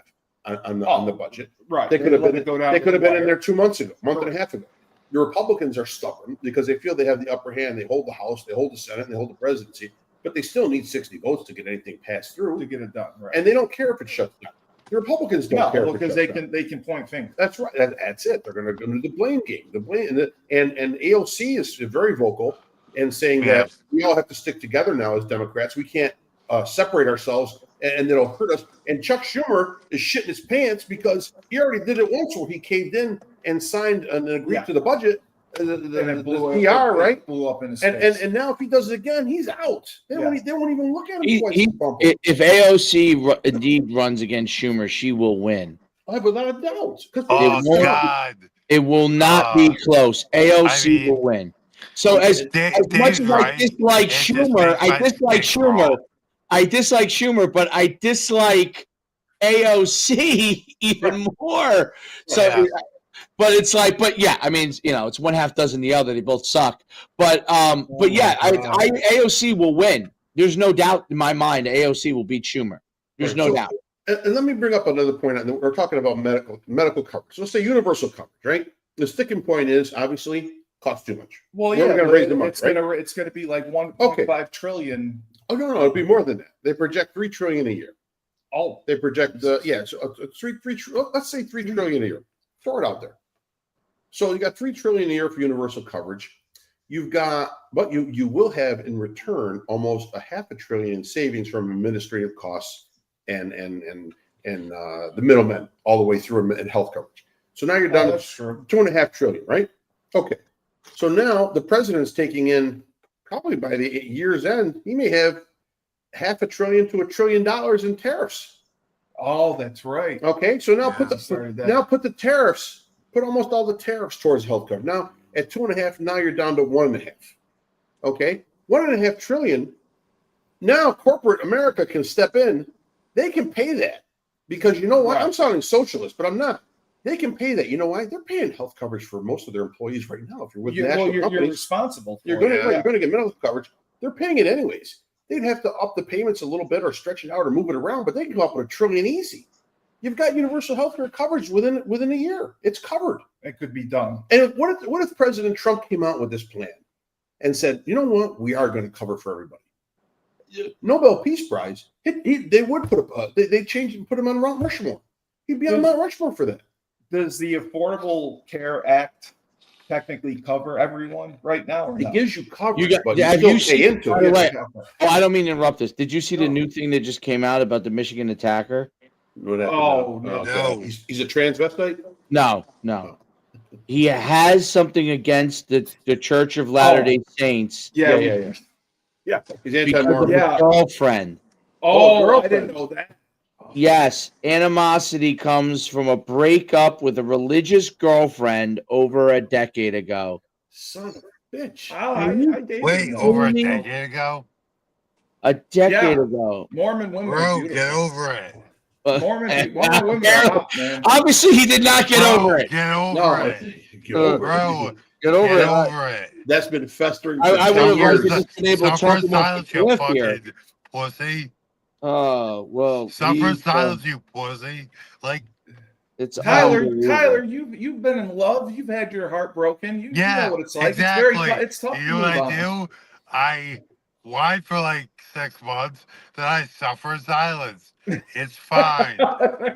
on the budget. Right. They could have let been. it go down They to could have the been in wire. there 2 months ago, month and a half ago. The Republicans are stubborn because they feel they have the upper hand. They hold the House, they hold the Senate, and they hold the presidency, but they still need 60 votes to get anything passed to through. get it done. Right. And they don't care if it shuts down. The Republicans don't care No, if it because shuts they down. can point fingers. That's right. That's it. They're going to go into the blame game. The blame and AOC is very vocal and saying that we all have to stick together now as Democrats. We can't separate ourselves, and it'll hurt us. And Chuck Schumer is shitting his pants because he already did it once where he caved in and signed and agreed to the budget, And it the blew PR, up, right? It blew up in his And face. and now if he does it again, he's out. They won't even look at him He- twice. he- as bumper. If AOC indeed runs against Schumer, she will win. Without a doubt. 'Cause Oh won't- God! It will not be close. AOC I mean, will win. So as much as I dislike Schumer, I dislike Schumer, but I dislike AOC even more. So, Yeah. but it's like, but yeah, I mean, it's one half dozen the other. They both suck. But yeah, AOC will win. There's no doubt in my mind. AOC will beat Schumer. There's no doubt. And let me bring up another point. We're talking about medical coverage. Let's say universal coverage, right? The sticking point is obviously costs too much. Well, We're yeah, gonna but raise them up, it's right? gonna be like 1.5 trillion. Oh no, it'd be more than that. They project $3 trillion a year. Oh, They project so let's say $3 trillion a year. Throw it out there. So you got $3 trillion a year for universal coverage. You've got, but you will have in return almost $500 billion in savings from administrative costs and the middlemen all the way through in health coverage. So now you're down to that's true. $2.5 trillion, right? Okay. So now the president's taking in probably by the year's end, he may have $500 billion to $1 trillion in tariffs. Oh, that's right. Okay, so now Yeah, started that. put the tariffs, put almost all the tariffs towards health coverage. Now at 2.5, now you're down to 1.5. Okay, 1.5 trillion. Now corporate America can step in. They can pay that because you know what? Right. I'm sounding socialist, but I'm not. They can pay that. You know why? They're paying health coverage for most of their employees right now. If you're with national You're companies, responsible for you're it. going to get medical coverage. They're paying it anyways. They'd have to up the payments a little bit or stretch it out or move it around, but they can go up with $1 trillion easy. You've got universal health care coverage within a year. It's covered. It could be done. And what if President Trump came out with this plan and said, you know what, we are going to cover for everybody? Nobel Peace Prize. They would put they change and put him on Mount Rushmore. He'd be on Mount Rushmore for that. Does the Affordable Care Act technically cover everyone right now? Or It no? gives you coverage, You got- but yeah, you have still you pay seen- into by the it. way, Oh, I don't mean to interrupt this. Did you see the No. new thing that just came out about the Michigan attacker? What happened? Oh, no. No. He's a transvestite. No. He has something against the Church of Latter-day Saints Yeah. Yeah. He's because of anti-Mormon. Yeah. his girlfriend. Oh, I girlfriend. didn't know that. Yes, animosity comes from a breakup with a religious girlfriend over a decade ago. Son of a bitch. I dated Wait, them. over a me? decade ago? A decade Yeah. ago. Mormon women are Bro, beautiful. get over it. Mormon women are hot, man. Obviously, he did not get Bro, over it. Get over No, it. get over Bro, it. Get over get it. over it. That's been festering for I would 10 have liked to years. just been able to Suffer talk in about silence, the you cliff here. fucking pussy. Oh well, Suffer in he's, silence, you pussy. Like, it's Tyler, unbelievable. you've been in love. You've had your heart broken. You yeah, know what it's like. exactly. It's tough. You know what I do? I whined for like 6 months, then I suffer in silence. It's fine.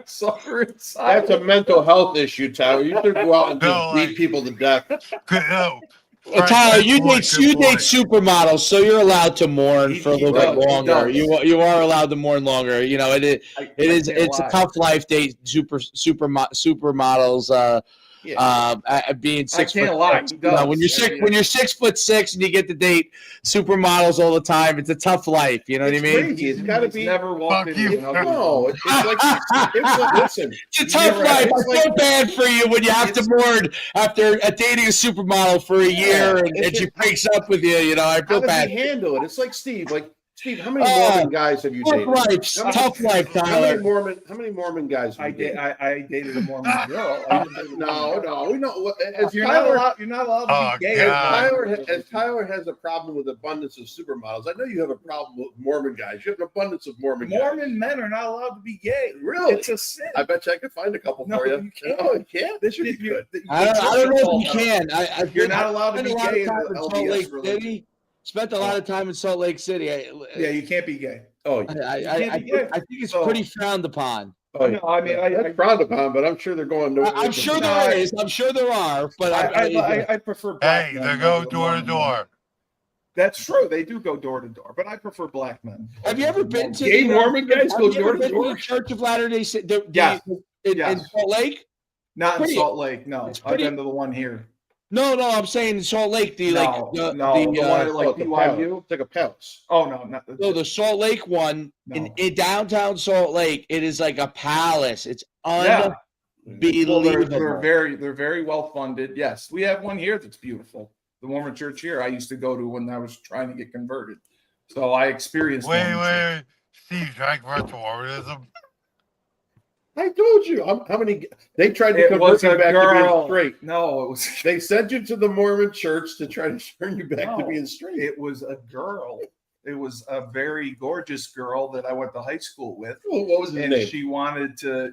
Suffer in That's silence. a mental health issue, Tyler. You should go out and just No, beat like- people to death. No. Tyler, Good you point, date good point. supermodels, so you're allowed to mourn for a little bit does, he longer. does. You are allowed to mourn longer. You know it's can't a lie. tough life date supermodels being 6 can't foot lie, six. he You know, does. when you're 6'6" and you get to date supermodels all the time, it's a tough life. You know what I It's mean? crazy. It's got to He's be. never walked Fuck in you. with an ugly No, it's like listen. It's a tough You're right. life. It's I feel bad for you when you have to mourn after dating a supermodel for a year and it's she a- breaks up with you. You know, I How feel does bad. he handle it? It's like Steve. Like Steve, how many Oh, Mormon guys have you Tough dated? life, How many- tough life, How Tyler. many Mormon guys have you dated? I dated a Mormon girl. I didn't date a Mormon girl. No, we know. As You're Tyler, not allowed to Oh, be gay. God. as Tyler has a problem with abundance of supermodels, I know you have a problem with Mormon guys. You have an abundance of Mormon guys. Mormon men are not allowed to be gay. Really? It's a sin. I bet you I could find a couple No, for you. you can't. No, you can't. This should be good. good. I don't know if you can. You're not allowed to spent be a lot gay of in time the in Salt LDS Lake religion. City. Spent a lot of time in Salt Lake City. Yeah, you can't be gay. Oh, I can't be gay. think it's So- pretty frowned upon. oh, No, I mean, that's frowned upon, but I'm sure they're going. I'm sure No, there is. I'm sure there are. But I prefer black Hey, men they over go the door to Mormon men. door. That's true. They do go door to door, but I prefer black men. have you ever been to Gay the, Mormon guys have go you ever door to been door? the Church of Latter-day Saints? Yes. In Yes. Salt Lake? Not in Pretty- Salt Lake. No, it's I've pretty- been to the one here. No, I'm saying in Salt Lake. The No, like no, the one at, like it's a BYU. palace. It's like a palace. Oh no, not no, the Salt Lake one no. in downtown Salt Lake. It is like a palace. It's Yeah. Well, unbelievable. they're very well funded. Yes, we have one here that's beautiful. The Mormon church here I used to go to when I was trying to get converted. So I experienced. Mormon church. Wait. Steve, trying to convert to Mormonism? I told you how many they tried to It convert was you a back to being girl. straight. No, it was They sent you to the Mormon church to try to turn you back to No. being straight. it was a girl. It was a very gorgeous girl that I went to high school with, Well, what was his and name? she wanted to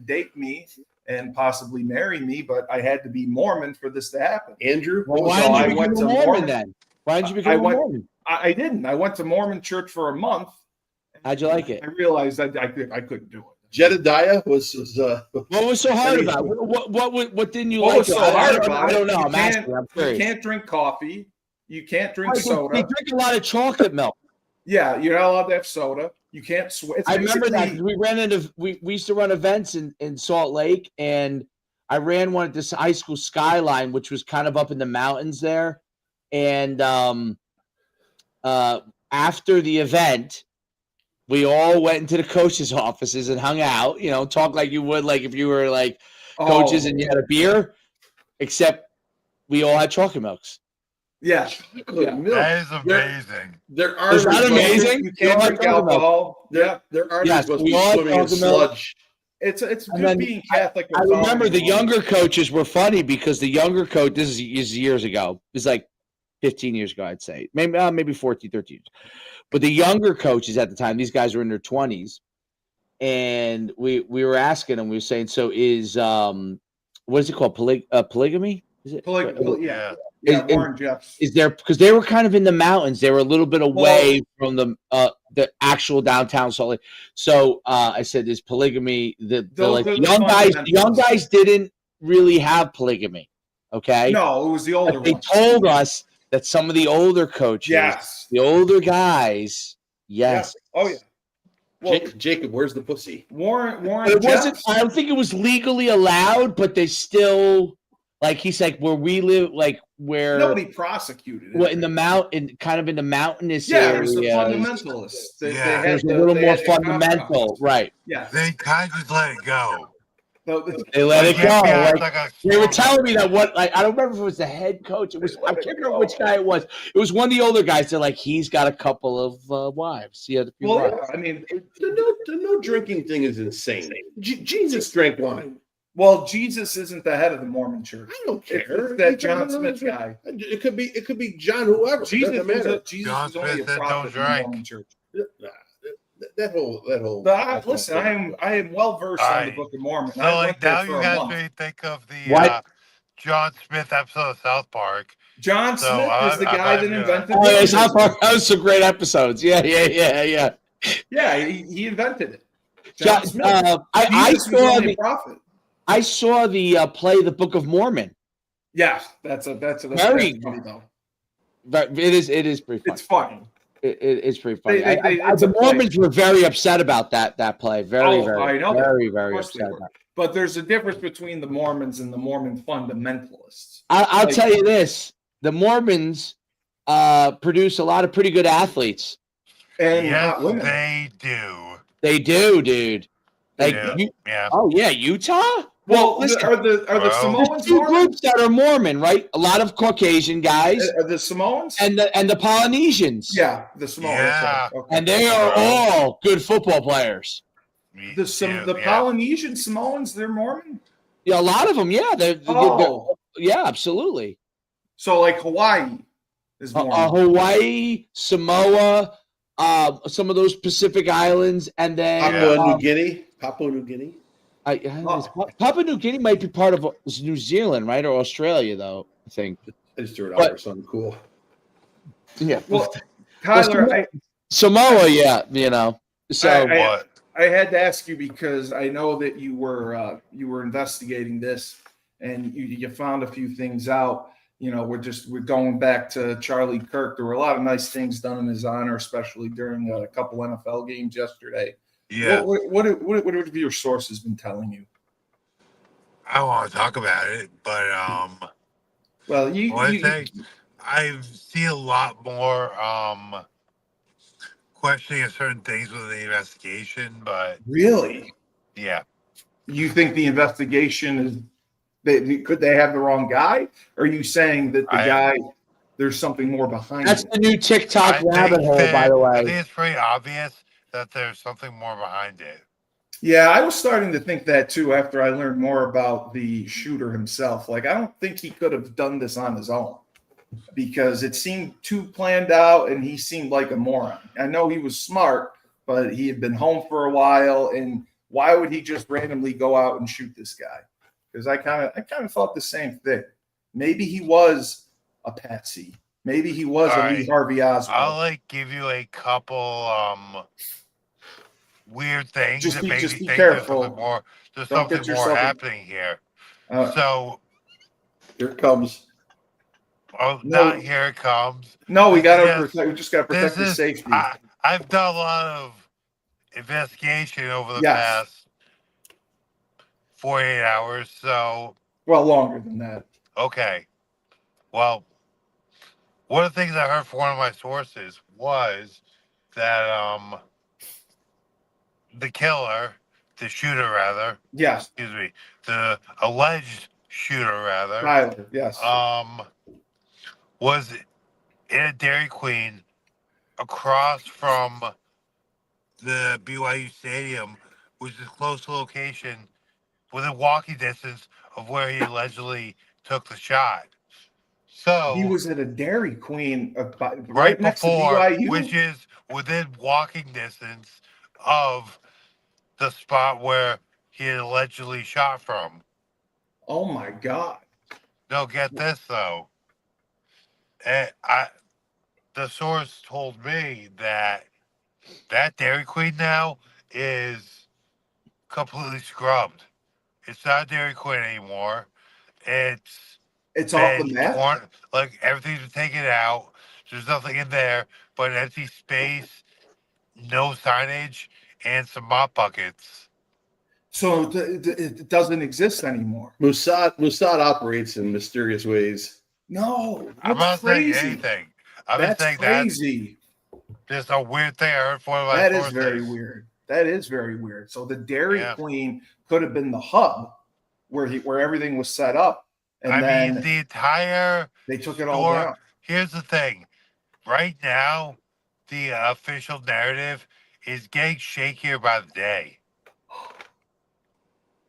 date me and possibly marry me, but I had to be Mormon for this to happen. Andrew. Well, So why I didn't you went become a to Mormon Mormon. then? Why didn't you I become a went- Mormon? I didn't. I went to Mormon church for a month. How'd you like it? I realized I couldn't do it. Jedediah was What was so hard Any- about it? What didn't you What like? was so hard about I don't it? know. You I'm asking. I'm You curious. can't drink coffee. You can't drink They soda. drink a lot of chocolate milk. Yeah, you're not allowed to have soda. You can't swear. I remember that 'cause we ran into we used to run events in Salt Lake, and I ran one at this high school Skyline, which was kind of up in the mountains there. And after the event, we all went into the coaches' offices and hung out. You know, talk like you would like if you were like coaches Oh, and you had a beer, except we all had chocolate milks. yeah. Chocolate milk. That is amazing. Their arteries Is that must- amazing? You can't drink chocolate milk. alcohol. Yeah. Their arteries Yes, must we be all had swimming in chocolate milk. sludge. It's And good then being Catholic. I and remember the following younger coaches were funny because the younger coach, this is years ago. It was like 15 years ago, I'd say. Maybe 14, 13 years. But the younger coaches at the time, these guys were in their 20s. And we were asking them, we were saying, so is what is it called? Polygamy? Is it? Yeah. Is- Yeah, Warren Jeffs. Is there, because they were kind of in the mountains, they were a little bit away from the actual downtown Salt Lake. So I said, "Is polygamy Those like are the the young guys? The young fundamentals. guys didn't really have polygamy, okay? No, it was the older But they ones. told us that some of the older coaches, Yes. the older guys, yes, Yeah. Oh yeah. Well, Jacob, where's the pussy? Warren but it wasn't. Jeffs. I don't think it was legally allowed, but they still like he's like where we live, like where Nobody prosecuted it. well in the kind of in the mountainous Yeah, it areas. was the fundamentalists. Yeah. There's a the- little they more had the fundamental, compromise. right? Yeah. They kind of just let it go. They let it go. Yeah, it's Like, like a they were storm. telling me that what like I don't remember if it was the head coach. It was I can't remember which guy it was. It was one of the older guys. They're like he's got a couple of wives. He had a few Well, wives. yeah. I mean, The no drinking thing is insane. Jesus drank wine. well, Jesus isn't the head of the Mormon Church. I don't care. It's that John Smith guy. It could be John whoever. Jesus Doesn't matter. Jesus John is only Smith a said prophet don't in the drink. Mormon Church. Nah, that whole. Listen, I am well versed on the Alright. Book of Mormon. So I like went there now for you a guys month. may think of the What? John Smith episode of South Park. John So, Smith is the I'm guy not that gonna- invented. Oh, yeah, Mormonism. South Park. That was some great episodes. Yeah. Yeah, he invented it. John, John Smith. I Jesus was saw only a the prophet. play The Book of Mormon. Yeah, that's Very- funny though. But it is pretty funny. It's funny. It's pretty funny. It's The a play. Mormons were very upset about that play. Very, Oh, I very, know. very, Of very course they upset were. about it. But there's a difference between the Mormons and the Mormon fundamentalists. I'll Like- tell you this: the Mormons produce a lot of pretty good athletes. And Yes, hot women. they do. They do, dude. Like, Yeah. you, oh yeah, Utah. Well, listen, are the Well, there's Samoans two Mormon? groups that are Mormon, right? A lot of Caucasian guys Are the Samoans? and the Polynesians. Yeah, the Samoans. Yeah. Okay. And they are all good football players. Me the too, yeah. Polynesian Samoans, they're Mormon. Yeah, a lot of them. Yeah, Oh, yeah, absolutely. so like Hawaii is Mormon. Hawaii, Samoa, some of those Pacific islands, and then Papua New Guinea. Papua New Guinea might be part of New Zealand, right, or Australia, though. I think. I just threw it out But- for something cool. Yeah. Well, Tyler, Samoa, yeah, you know. So What? I had to ask you because I know that you were investigating this and you found a few things out. You know, we're going back to Charlie Kirk. There were a lot of nice things done in his honor, especially during a couple NFL games yesterday. Yeah, What have your sources been telling you? I don't want to talk about it, but Well, I see a lot more questioning of certain things with the investigation, but really, yeah, you think the investigation is could they have the wrong guy? Or are you saying that the guy there's something more behind that's it? the new TikTok rabbit hole, by the I think way. it's pretty obvious that there's something more behind it. Yeah, I was starting to think that too after I learned more about the shooter himself. Like, I don't think he could have done this on his own because it seemed too planned out and he seemed like a moron. I know he was smart, but he had been home for a while. And why would he just randomly go out and shoot this guy? Because I kind of thought the same thing. Maybe he was a patsy. Maybe he was All a Lee right. Harvey Oswald. I'll give you a couple weird things Just that be- make just me be think careful. there's Don't get something more yourself in- happening here. Uh, So Here it comes. not here it comes. no, we got to Yes. protect. We just got to protect his safety. I've done a lot of investigation over the Yes. past 48 hours. So, Well, longer than that. okay. Well, one of the things I heard from one of my sources was that the killer, the shooter rather, Yes, excuse me, the alleged shooter rather, Tyler. Yes. was in a Dairy Queen across from the BYU Stadium, which is close to location, within walking distance of where he allegedly took the shot. So He was at a Dairy Queen right right next to before, BYU. which is within walking distance of the spot where he had allegedly shot from. Oh my God. No, get this though. The source told me that Dairy Queen now is completely scrubbed. It's not Dairy Queen anymore. It's It's off the been map. torn, like everything's been taken out. There's nothing in there but an empty space, no signage, and some mop buckets. So it doesn't exist anymore. Mossad operates in mysterious ways. No, I'm that's not saying crazy. anything. I'm That's just saying that's crazy. just a weird thing I heard from one of my That is sources. very weird. That is very weird. So the Dairy Yeah. Queen could have been the hub where everything was set up, and I then mean, the entire they took it all store. down. Here's the thing. Right now, the official narrative is getting shakier by the day.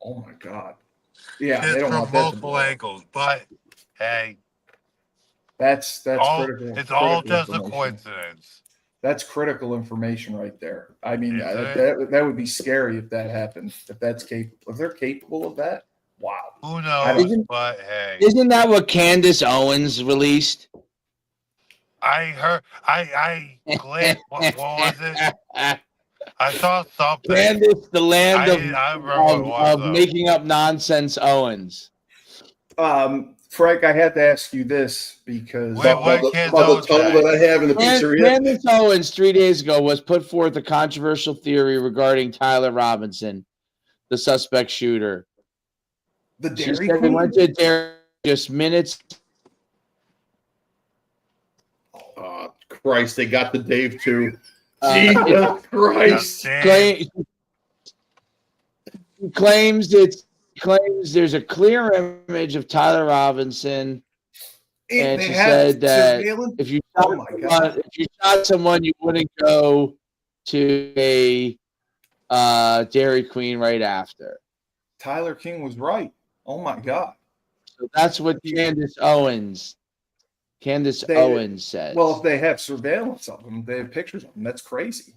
Oh my God. Yeah, Just they don't from want that to multiple blow up. angles. But hey, That's all critical. it's all critical just a information. coincidence. That's critical information right there. I mean, Isn't it? that would be scary if that happened. If that's capable, if they're capable of that, wow. Who I knows? don't- But hey, Isn't that what Candace Owens released? I heard. I glanced. What was it? I saw something. Candace, the land I remember what it was, of though. making up nonsense Owens. Frank, I had to ask you this because Wait, what? Can't About know the tunnel that. that I have in the pizzeria. Candace Owens 3 days ago was put forth a controversial theory regarding Tyler Robinson, the suspect shooter. the She Dairy said he Queen. went to Dairy just minutes. Christ, they got the Dave too. It Jesus Christ. Damn. claims there's a clear image of Tyler Robinson. And They she had said that surveillance? if you Oh my God. shot someone, you wouldn't go to a Dairy Queen right after. Tyler King was right. Oh my God. So that's what Candace Owens said. Well, if they have surveillance of him, they have pictures of him. That's crazy.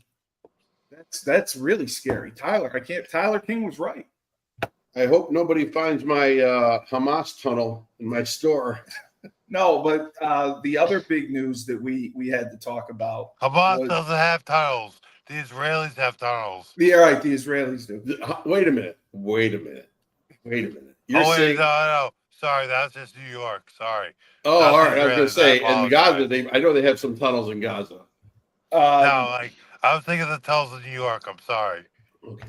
That's really scary. Tyler King was right. I hope nobody finds my Hamas tunnel in my store. No, but the other big news that we had to talk about. Hamas was- doesn't have tunnels. The Israelis have tunnels. Yeah, right. The Israelis do. Wait a minute. You're Oh wait, saying, no. Sorry, that's just New York. Sorry. oh, That's all right. I was going to Israelis. say, I in Gaza, apologize. I know they have some tunnels in Gaza. No, like I was thinking of the tunnels in New York. I'm sorry. Okay.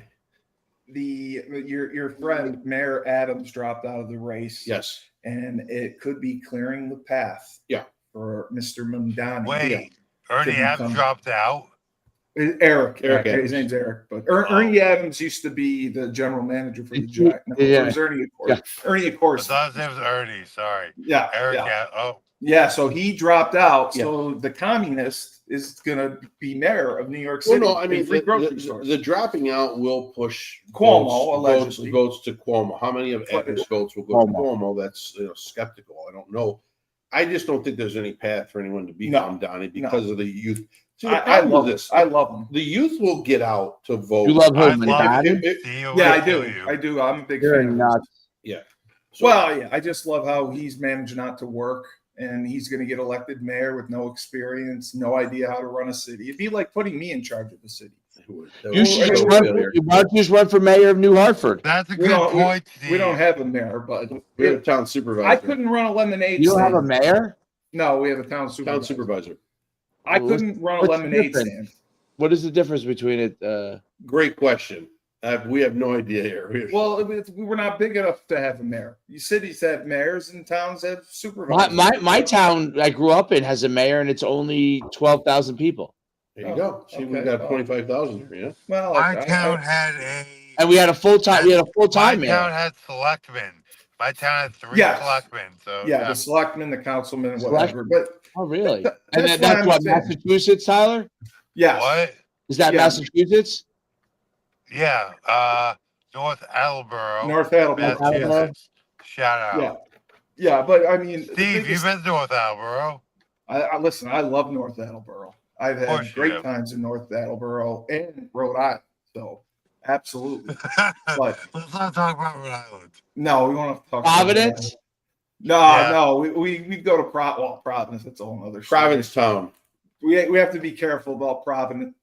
Your friend Mayor Adams dropped out of the race. Yes. And it could be clearing the path. Yeah. For Mr. Mamdani. Wait, Ernie To Adams become- dropped out. Eric Eric his Adams. name's Eric, but Ernie Adams used to be the general manager for the Jack. No, Yeah. it was Ernie, of course. Ernie, of I course. thought his name was Ernie. Sorry, Yeah, Eric. yeah. Yeah. So he dropped out. Yeah. So the communist is going to be mayor of New York Well, City. no, I mean, free grocery stores. the dropping out will push Cuomo, allegedly. votes to Cuomo. How many of Adams' votes will go to Cuomo? That's skeptical. I don't know. I just don't think there's any path for anyone to become Donnie because of the youth. See, the I problem love with this. I love him. The youth will get out to vote. You love I him, love Mamdani? it. Steve, Yeah, I will kill do. you. I do. I'm a big You're fan. nuts. So- Well, yeah, I just love how he's managed not to work, and he's going to get elected mayor with no experience, no idea how to run a city. It'd be like putting me in charge of the city. You should just why don't you just run for mayor of New Hartford? That's a We good don't- point, Steve. We don't have a mayor, but We have a town supervisor. I couldn't run a lemonade You don't stand. have a mayor? No, we have a town supervisor. Town supervisor. I couldn't run a What's the lemonade difference? stand. What is the difference between it? Great question. We have no idea here. Well, we were not big enough to have a mayor. Cities have mayors and towns have supervisors. My town I grew up in has a mayor and it's only 12,000 people. There you go. See, we Okay. got 25,000 there, yeah? Well, My town had And we had a full time. We had a full my time town man. had selectmen. My town had 3 Yes. selectmen. So yeah, the selectmen, the councilmen, Select- whatever. But Oh, really? That- And that's that's what what I'm saying. Massachusetts, Tyler? yes, what? Is that Yeah. Massachusetts? Yeah. North Attleboro, North Attleboro. Massachusetts. Shout out. Yeah, yeah. But I mean, the Steve, biggest- you've been to North Attleboro. I listen. I love North Attleboro. I've Of course had you great do. times in North Attleboro and Rhode Island. So, absolutely. But Let's not talk about Rhode Island. no, we want to talk about Providence? that. No, Yeah. no. We go to Providence. It's a whole other story. Provincetown. We have to be careful about Providence.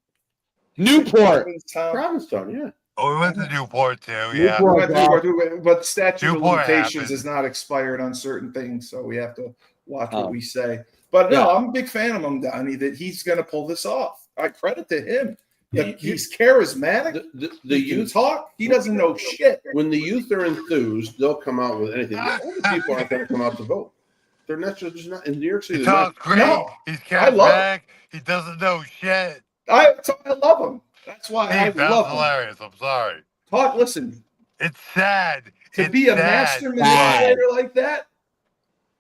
Newport. Provincetown. Provincetown, yeah. Oh, we went to Newport too. Yeah. Newport. We went to Newport, but statute of Newport limitations happened. is not expired on certain things, so we have to watch Oh. what we say. But no, I'm a big fan of him, Donnie, that he's going to pull this off. I credit to him. Yeah, He's charismatic. The He can youth, talk. He doesn't know shit. when the youth are enthused, they'll come out with anything. The older people aren't going to come out to vote. They're not just not in New York City. He they're not- talks great. No, He's I love charismatic. He doesn't know shit. I love him. That's why I Steve, that love was him. hilarious. I'm sorry. Talk. Listen, It's sad. to It's be a sad. master manipulator like that,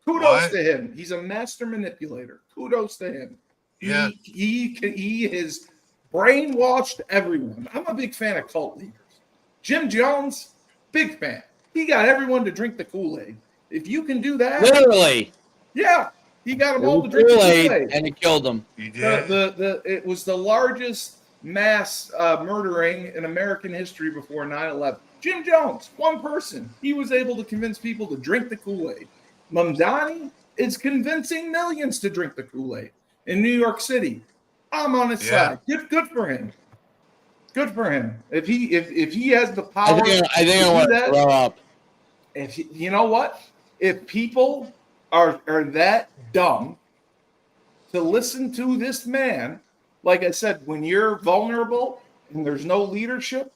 kudos What? to him. He's a master manipulator. Kudos to him. Yeah. He has brainwashed everyone. I'm a big fan of cult leaders. Jim Jones, big fan. He got everyone to drink the Kool-Aid. If you can do that, Literally. yeah, he got It them all to was drink the Kool-Aid, Kool-Aid. and it killed him. You did. It was the largest mass murdering in American history before 9/11. Jim Jones, one person, he was able to convince people to drink the Kool-Aid. Mamdani is convincing millions to drink the Kool-Aid in New York City. I'm on his Yeah. side. Good for him. Good for him. If he has the I power, think I do want to that. throw up. you know what? If people are that dumb to listen to this man, like I said, when you're vulnerable and there's no leadership,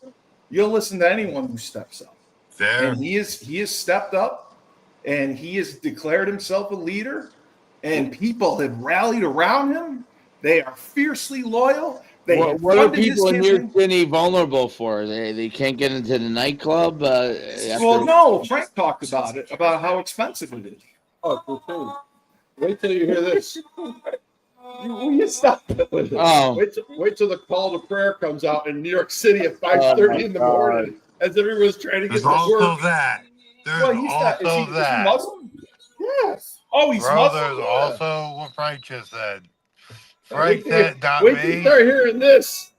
you'll listen to anyone who steps up. There. And he has stepped up, and he has declared himself a leader, and people have rallied around him. They are fiercely loyal. They have What are funded his people in New York campaign. City vulnerable for? They can't get into the nightclub. Well, no, Frank talked about it, about how expensive it is. Oh, cool. Wait till you hear this. You stop. Oh, Wait till the call to prayer comes out in New York City at 5:30 in the morning, as everyone's trying to get There's to also work. that. There's Well, he's not. Is also he that. Muslim? Yes. Oh, he's Bro, Muslim. there's Yeah. also what Frank just said. Wait Frank till said, not wait till you me. start hearing this.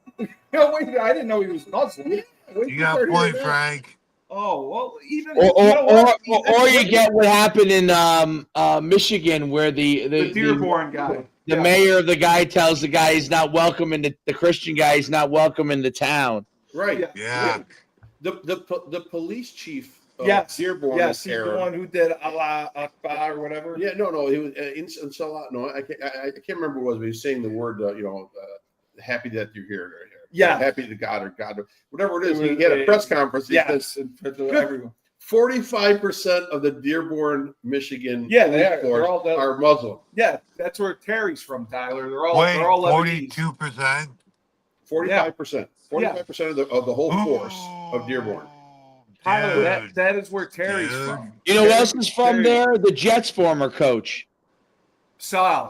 No, wait, I didn't know he was Muslim. Wait till You got a start point, hearing this. Frank. Oh well, even or you know what? or you get what happened in Michigan, where the Dearborn guy. the Yeah. mayor of the guy tells the guy he's not welcome in the Christian guy is not welcome in the town. Right. Yeah. The police chief of Yes. Dearborn Yes, he's era. the one who did Allah Akbar or whatever. Yeah, no, he was in Salah. No, I can't remember what it was, but he's saying the word, happy that you're here. Yeah. Happy to God or God, whatever it is. He had a press conference. He Yes, said and for everyone. 45% of the Dearborn, Michigan Yeah, police they are. force They're all that- are Muslim. Yeah, that's where Terry's from, Tyler. They're all Wait, they're all Lebanese. 42%? 45%. 45% of the whole force of Dearborn. Tyler, Dude. that is where Terry's Dude. from. You know who else is from Terry- there? The Jets' former coach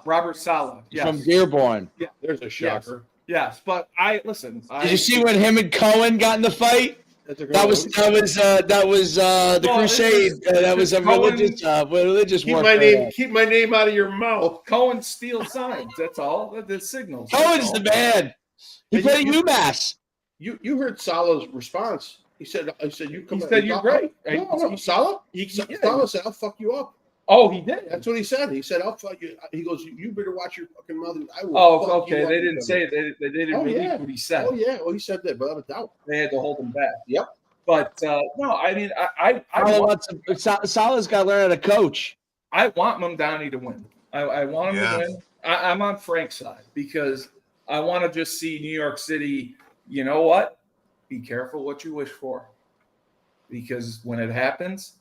Robert Saleh. He's Yes. from Dearborn. There's a shocker. Yes, but listen. Did you see when him and Cohen got in the fight? That's a That was the Well, Crusade. That was a Cohen- religious keep warfare. my name out of your mouth. Cohen steals signs? That's all. The signals. that's Cohen's all. the man. He And played you- UMass. You heard Salah's response. He said you come. He said you're great. No, Salah. Yeah. Salah said I'll fuck you up. Oh, he did. That's what he said. He said I'll fuck you. He goes, you better watch your fucking mouth. I will. Oh, fuck okay. you up They in didn't front say of it. They didn't Oh, release yeah. what he you." said. Oh yeah. Well, he said that without a doubt. They had to hold him back. Yep. But no, I mean, Salah's got to learn how to coach. I want Mamdani to win. I want him Yeah. to win. I'm on Frank's side because I want to just see New York City. You know what? Be careful what you wish for, because when it happens,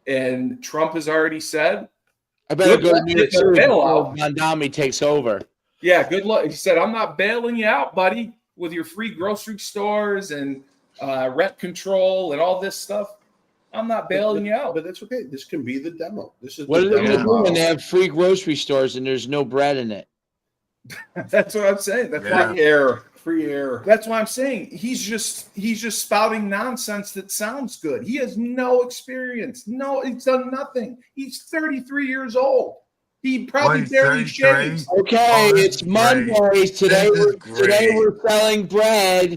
and Trump has already said, I better Good go to luck New York with the City bailout. before Mondami takes over. Yeah, good luck. He said, I'm not bailing you out, buddy, with your free grocery stores and rent control and all this stuff. I'm not bailing you out. But that's okay. This can be the demo. This is What the are they demo going to do when model. they have free grocery stores and there's no bread in it? That's what I'm saying. That's Yeah. why Free air. that's why I'm saying he's just spouting nonsense that sounds good. He has no experience. No, he's done nothing. He's 33 years old. He probably Wait, barely 33? shaves. Okay, Oh, this it's is great. Monday. Today, This is today great. we're selling bread.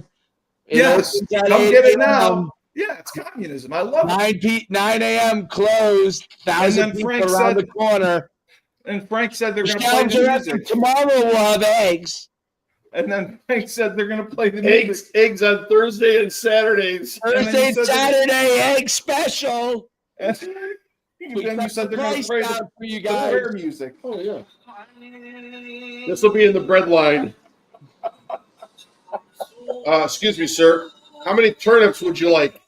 It Yes, opens at come 8 get it a.m. now. Yeah, it's communism. I love it. 9 a.m. closed. 1,000 then people Frank around said- the corner. And Frank said they're The going to play shelves the are empty. music. Tomorrow we'll have eggs. And then Frank said they're going to play the music. Eggs on Thursday and Saturdays. then Thursday, he said Saturday, egg special. And We then you cut said the they're going price to play down the for you prayer guys. music. Oh yeah. This will be in the bread line. Excuse me, sir. How many turnips would you like?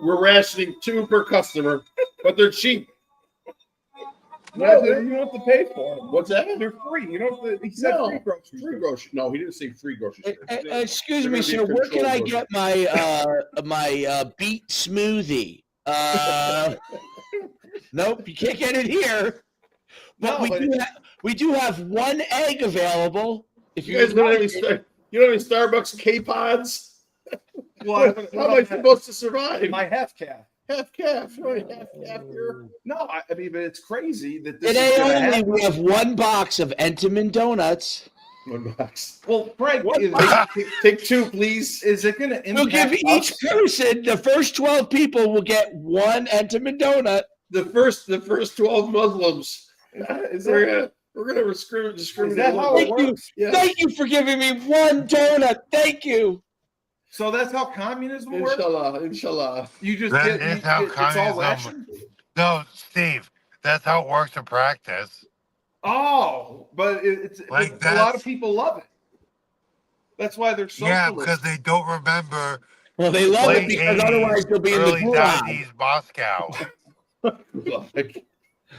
We're rationing 2 per customer, but they're cheap. No, you don't have to pay for them. What's that? They're free. You don't have to. He said No, free groceries. free grocery. No, he didn't say free grocery. Excuse They're me, gonna be sir. Where can controlled I version. get my beet smoothie? Nope, you can't get it here. But, No, but we do have 1 egg available. If You guys don't have like any, it. you don't have any Starbucks K-Pods? Well, How am I supposed to survive? my half calf. Half calf. You only half here. No, I mean, but it's crazy that this Today is going to only, happen. we have 1 box of Entenmann donuts. 1 box. Well, Frank, What? Take 2, please. is it going to We'll give impact each us? person, the first 12 people will get 1 Entenmann donut. The first 12 Muslims. Is We're gonna discriminate. Is that how it Thank you. works? Yeah. Thank you for giving me 1 donut. Thank you. So that's how communism works. Inshallah. You just That get is you, how it's all communism- ration. No, Steve, that's how it works in practice. Oh, but it's Like but a lot of that's- people love it. That's why they're Yeah, socialists. because they don't remember Well, they love it late because 80s, otherwise they'll be in the early gulag. 90s Moscow.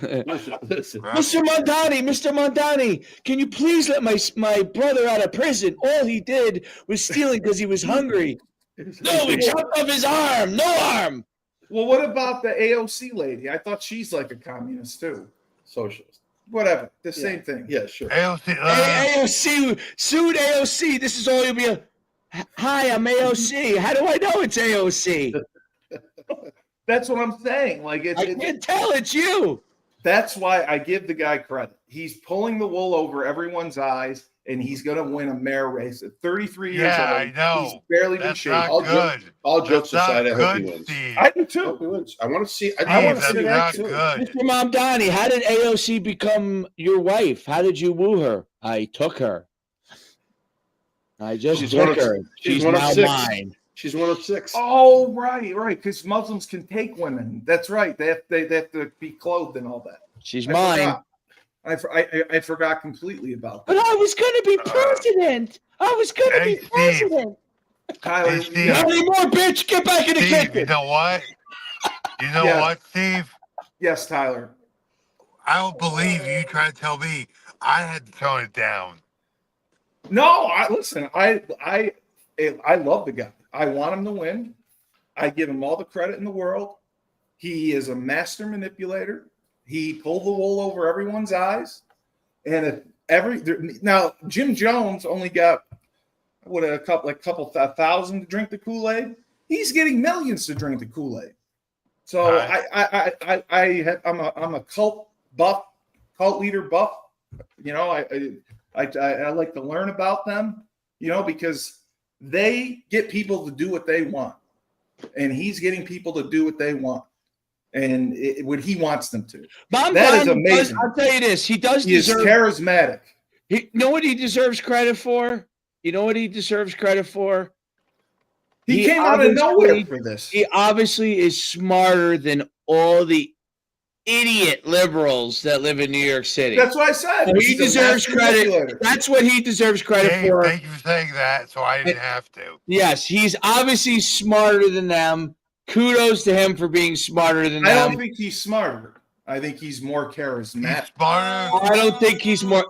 Listen. Mr. Mondani, can you please let my brother out of prison? All he did was stealing because he was hungry. No, we chopped off his arm. No arm. Well, what about the AOC lady? I thought she's like a communist too. Socialist. Whatever, the same thing. Yeah, sure. AOC, AOC, sued AOC. This is all you'll be. Hi, I'm AOC. How do I know it's AOC? That's what I'm saying. Like I can't tell. It's you. that's why I give the guy credit. He's pulling the wool over everyone's eyes, and he's going to win a mayor race at 33 years Yeah, old. I know. He's barely been that's shaved. not I'll joke- good. All jokes That's not aside, I hope he good, wins. Steve. I do I hope too. he wins. I want to see. I wanna Steve, see that's that not too. good. Mr. Mamdani, how did AOC become your wife? How did you woo her? I took her. I just She's took one of- her. she's She's one of now 6. mine. She's one of 6. Oh, right. Because Muslims can take women. That's right. They have to be clothed and all that. She's I mine. forgot. I forgot completely about But that. I was going to be president. I was going to Hey, be Steve. president. Tyler, Hey, Steve. Not anymore, bitch. Get back in the Steve, you kitchen. know what? You know Yeah. what, Steve? yes, Tyler. I don't believe you trying to tell me I had to tone it down. No, listen. I love the guy. I want him to win. I give him all the credit in the world. He is a master manipulator. He pulled the wool over everyone's eyes. And now Jim Jones only got a couple thousand to drink the Kool-Aid. He's getting millions to drink the Kool-Aid. So Right. I'm a cult leader buff. You know, I like to learn about them. You know, because they get people to do what they want, and he's getting people to do what they want, and what he wants them to. That is amazing. I'll tell you this. He does He is deserve. charismatic. You know what he deserves credit for? You know what he deserves credit for? He came out of obviously- nowhere for this. He obviously is smarter than all the idiot liberals that live in New York City. That's what I said. He He's a deserves master credit. manipulator. That's what he deserves credit Dave, for. thank you for saying that, so I didn't have to. Yes, he's obviously smarter than them. Kudos to him for being smarter than I them. don't think he's smarter. I think he's more He's charismatic. smarter. I don't think he's more.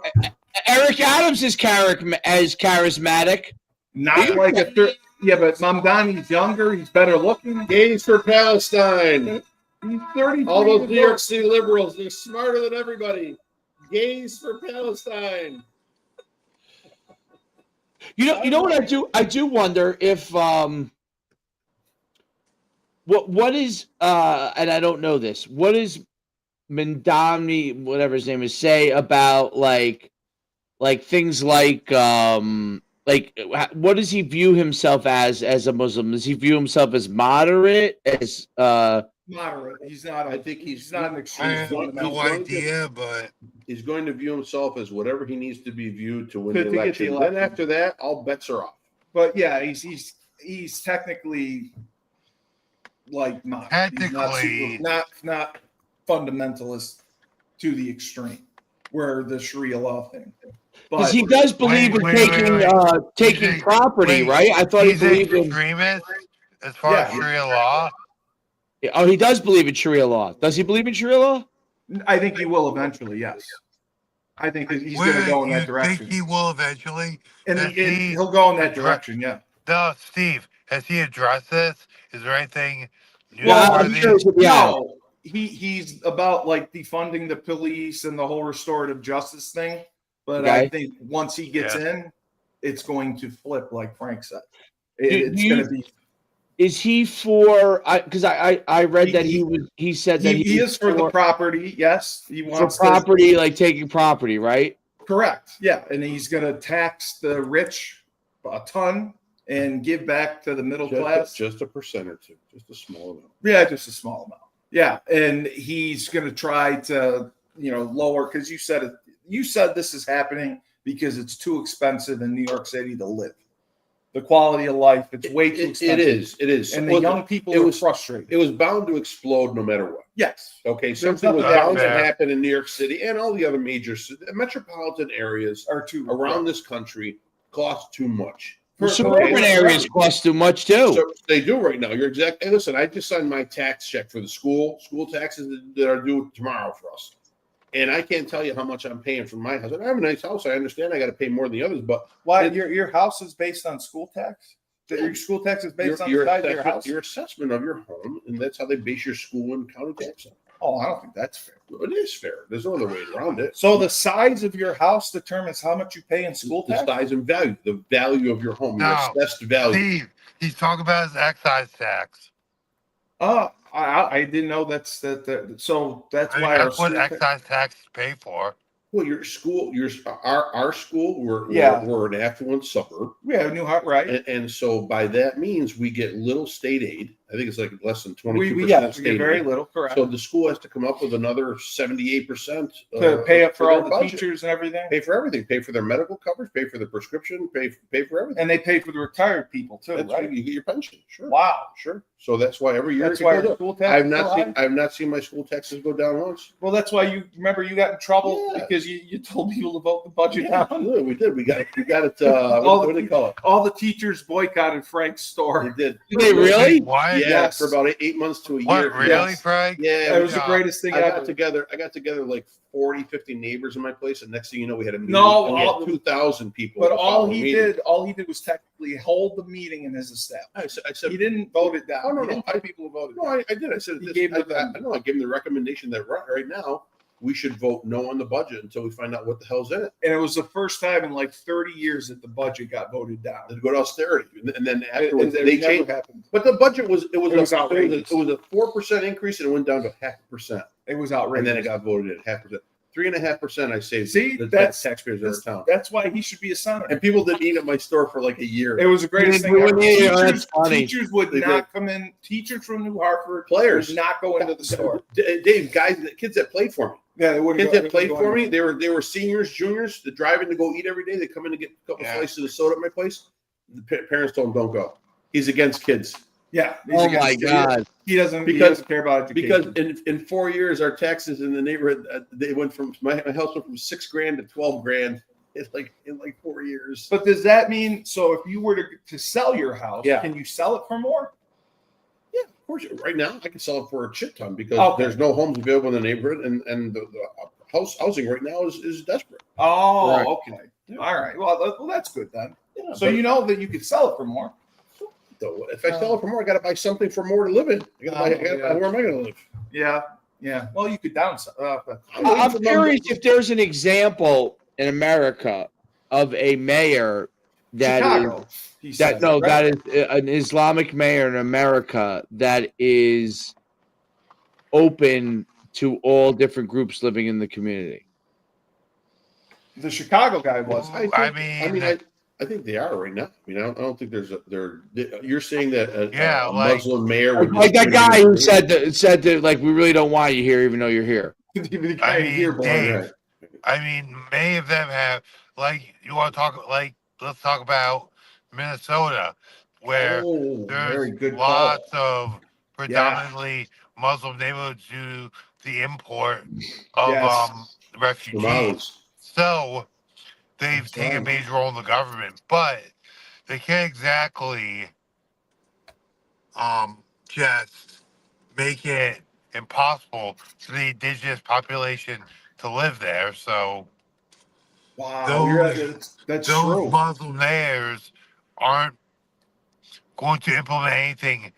Eric Adams is charismatic. Not like yeah, but Mamdani's younger. He's better looking. Gays for Palestine. He's 33. All those New years York City liberals, they're smarter than everybody. Gays for Palestine. You know what I do? I do wonder if what is and I don't know this. What is Mandami, whatever his name is, say about like things like what does he view himself as a Muslim? Does he view himself as moderate, as moderate? He's not. I think he's not an I extreme. have no fundamental. idea, but He's going to view himself as whatever he needs to be viewed to win To the get the election. election. Then after that, all bets are off. But yeah, he's technically like not. Technically. not fundamentalist to the extreme, where the Sharia law thing. because But he does believe Wait, in taking He's a- property, wait, right? I thought he he's an believed in. extremist as far Yeah. as Sharia law. Oh, he does believe in Sharia law. Does he believe in Sharia law? I think he will eventually. Yes, I think that he's Where going to go in you that direction, think he will eventually? and that he- he'll go in that direction. Yeah. No, Steve, has he addressed this? Is there anything Well, I'm newsworthy? sure. Yeah. No, he's about like defunding the police and the whole restorative justice thing. But I Okay. think once he gets in, it's going to flip, like Frank said. Do It's you- going to be. Is he for? Because I read that He- he said that He is for the property. Yes, he for wants property, like taking property, right? Correct. Yeah, and he's going to tax the rich a ton and give back to the middle class. Just a percent or two, just a small amount. Yeah, just a small amount. Yeah, and he's going to try to, lower, because you said this is happening because it's too expensive in New York City to live. The quality of life, it's way too expensive. It is. And the Well, young people it are was- frustrated. It was bound to explode no matter what. Yes. Okay, There's something was nothing bound to fair. happen in New York City and all the other major metropolitan areas Are too around this country cost too much. Well, For- suburban okay. areas cost too much too. So they do right now. You're exactly. Listen, I just signed my tax check for the school taxes that are due tomorrow for us, and I can't tell you how much I'm paying for my house. And I have a nice house. I understand I got to pay more than the others, but Why your house is based on school tax? Your school tax is based on the size of your house? your assessment of your home, and that's how they base your school and county tax on. Oh, I don't think that's fair. It is fair. There's no other way around it. So the size of your house determines how much you pay in school The tax? size and value, the value of your home, your No. assessed value. Steve, he's talking about his excise tax. I didn't know that's that. So that's I mean, why our that's what school tax- excise taxes pay for. Well, your school, our school, Yeah. we're an affluent suburb. we have New York, right? And so by that means, we get little state aid. I think it's like less than 22% We get state very aid. little, correct. So the school has to come up with another 78% To pay up for all their the budget. teachers and everything, Pay for everything. Pay for their medical coverage. Pay for the prescription. Pay for everything. and they pay for the retired people too, That's right? right. You get your pension. Sure. Wow, Sure. So that's why every year that's it why goes our up. school tax. I've is so not seen. high? I've not seen my school taxes go down once. Well, that's why you remember you got in trouble Yeah. because you told people to vote the budget Yeah, down. we did. We got it. All What the do they call it? All the teachers boycotted Frank's They store. did. Did they really? What? Yeah, Yes. for about 8 months to a year. What, really, Yes. Frank? Yeah, It was the Yeah. greatest thing I got ever. together. I got together like 40, 50 neighbors in my place, and next thing you know, we had a meeting. No, and we had all- 2,000 people. But at the following meeting. all he did was technically hold the meeting in his establishment. I said, He didn't vote it down. Oh, no, He no, didn't tell people to vote it no, down. I did. I said, He this, gave I, them- I know. I gave him the recommendation that right now we should vote no on the budget until we find out what the hell's in it. And it was the first time in like 30 years that the budget got voted down. To go to austerity, and then It afterwards never they changed. happened. But the budget was It was outrageous. it was a 4% increase, and it went down to 0.5%, It was and outrageous. then it got voted at 0.5%. 3.5%. I saved. See, the that's- taxpayers in our town. That's why he should be a senator. And people didn't eat at my store for like a year. It was the greatest They thing ever. wouldn't eat, oh, that's Teachers, funny. teachers would They not come in. Teachers from New Hartford Players. would not go into the store. Dave, guys, kids that played for me. Yeah, they wouldn't Kids go- that played they wouldn't for go me, in. they were seniors, juniors, they're driving to go eat every day. They come in to get a couple Yeah. slices of soda at my place. The parents told him, don't go. He's against kids. Yeah. he's Oh against my it. God! He doesn't. he Because- doesn't care about education. Because in 4 years, our taxes in the neighborhood, they went from my house went from $6,000 to $12,000 in like 4 years. But does that mean so? If you were to sell your house, Yeah. can you sell it for more? Yeah, of course. Right now, I can sell it for a shit ton because Okay. there's no homes available in the neighborhood, and the housing right now is desperate. Oh, Right. okay. Yeah. All right. Well, that's good then. Yeah, So but you know that you could sell it for more. if I sell it for more, I got to buy something for more to live in. I gotta buy, Yeah. where am I going to live? Yeah. Yeah. Well, you could downsize. I'm curious if there's an example in America of a mayor that is Chicago. He said, that right? is an Islamic mayor in America that is open to all different groups living in the community. The Chicago guy was. I think they are right now. I mean, I don't think you're saying that Yeah, a like- Muslim mayor would Like that discriminate guy who against- said that like we really don't want you here even though you're here. The I guy mean, here, boy. Dave, Right. I mean, many of them have, like, you want to talk, like, let's talk about Minnesota, where Oh, very there's good lots call. of predominantly Muslim neighborhoods due to the import of Yes. refugees. Somalis. So they've That's taken a right. major role in the government, but they can't exactly just make it impossible for the indigenous population to live there. So Wow. That's those true. Muslim mayors aren't going to implement anything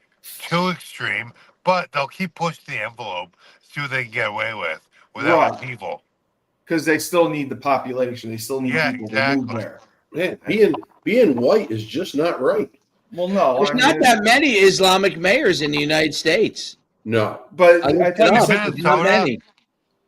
too extreme, but they'll keep pushing the envelope, see what they can get away with without Right. people. Because they still need the population. They still need Yeah, people to move exactly. there. Man, being white is just not right. Well, no. There's not that many Islamic mayors in the United States. No. But I I looked think it up. Minnesota- There's not many.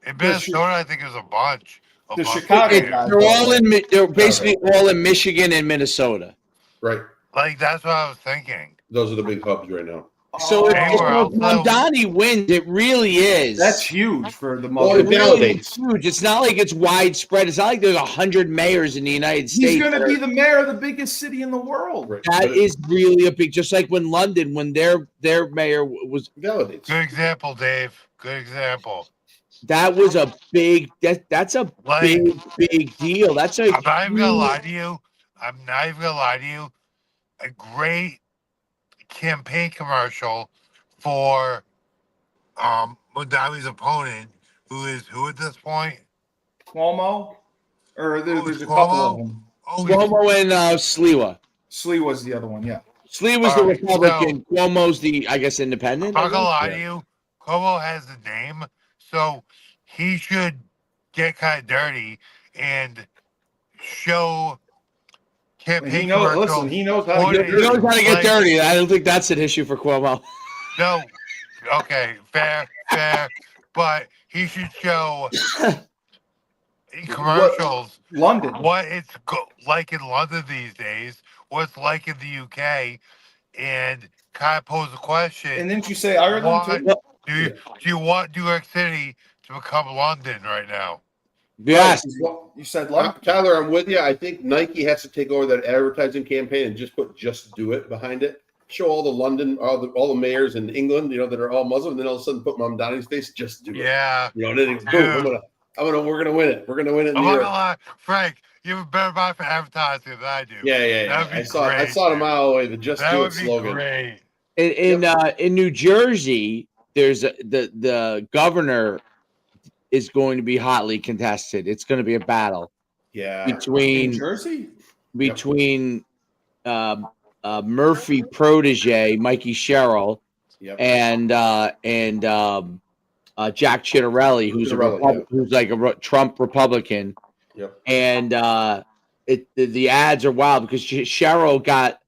In Minnesota, I think there's a bunch of the Muslim Chicago mayors. guy- They're all in. They're basically all in Michigan and Minnesota. Right. Like, that's what I was thinking. Those are the big hubs right now. So if Anywhere else, though. Mamdani wins, it really is. That's huge for the Well, Muslim. it validates. huge. It's not like it's widespread. It's not like there's 100 mayors in the United States. He's going to that be are- the mayor of the biggest city in the world. Right. That But is really a big. Just like when London, when their mayor was, it validates. Good example, Dave. Good example. that was a big. That's a Like, big deal. That's a. I'm not even gonna lie to you. I'm not even gonna lie to you. A great campaign commercial for Mudawi's opponent, who at this point? Cuomo? Or there's a Cuomo? couple of them. Oh, Cuomo and Sliwa. Slee was the other one, yeah. Sliwa was the Alright, Republican. Cuomo's the, I guess, independent. I'm not gonna lie Yeah. to you. Cuomo has the name, so he should get kind of dirty and show And campaign he knows. commercials. Listen, he knows how to get He He knows dirty. how to get Like- dirty. I don't think that's an issue for Cuomo. No, okay, fair, but he should show in commercials London. what it's like in London these days, what it's like in the UK, and kind of pose a question: And didn't you say Ireland Why? too? do you want New York City to become London right now? Yes. You said London. Tyler, I'm with you. I think Nike has to take over that advertising campaign and just put "Just Do It" behind it. Show all the London, all the mayors in England, that are all Muslim, and then all of a sudden put Mamdani's face. Just do it. Yeah, And then it's, boom. We're gonna win it. We're gonna win it in I'm New not York. gonna lie, Frank. You have a better mind for advertising than I do. Yeah. That'd be I saw great, it a dude. mile away. The "Just That Do It" would be slogan. great. In New Jersey, there's the governor is going to be hotly contested. It's going to be a battle Yeah. New between Jersey? Murphy protege Mikey Sherrill Yep. and Jack Chittarelli, who's Chittarelli, who's like a Trump Republican. Yep. And the ads are wild because Cheryl got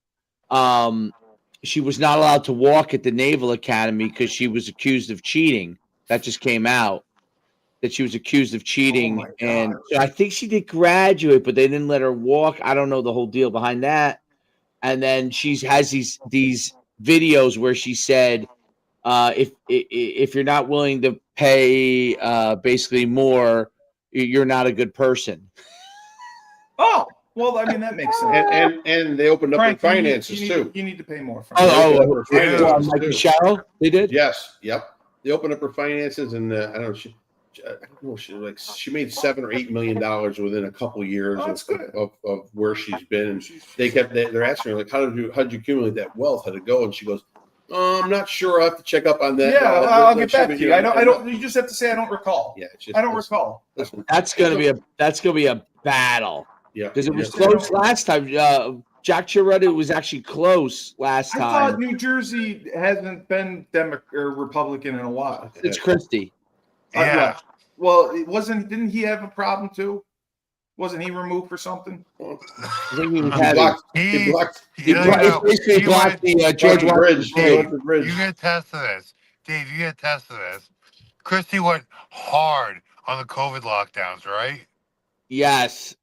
she was not allowed to walk at the Naval Academy because she was accused of cheating. That just came out that she was accused of cheating, my God. and so I think she did graduate, but they didn't let her walk. I don't know the whole deal behind that. And then she has these videos where she said, if you're not willing to pay basically more, you're not a good person. Oh, well, I mean, that makes sense. And they opened up Frank, their finances you need, too. You need to pay more. Frank. Oh, Finances, Mikey too. Sherrill, they did. Yes. Yep. They opened up her finances, and I don't know. She made $7 or $8 million within a couple years Oh, that's good. of where she's been. And they're asking her like, how'd you accumulate that wealth? How'd it go? And she goes, I'm not sure. I have to check up on that. Yeah, I'll get back She- to you. I don't. You just have to say I don't recall. Yeah. It's just, I don't recall. Listen, That's gonna be a battle Yeah, because it was yeah. close last time. Jack Chiaretta was actually close last I time. thought New Jersey hasn't been Democrat or Republican in a while. It's Christie. Yeah. Well, didn't he have a problem too? Wasn't he removed for something? I think he was He having. blocked. He, He blocked. you know, Basically he blocked went- the George the bridge. Washington He went Bridge. the bridge. You get test to this. Dave, you get test to this. Christie went hard on the COVID lockdowns, right? Yes.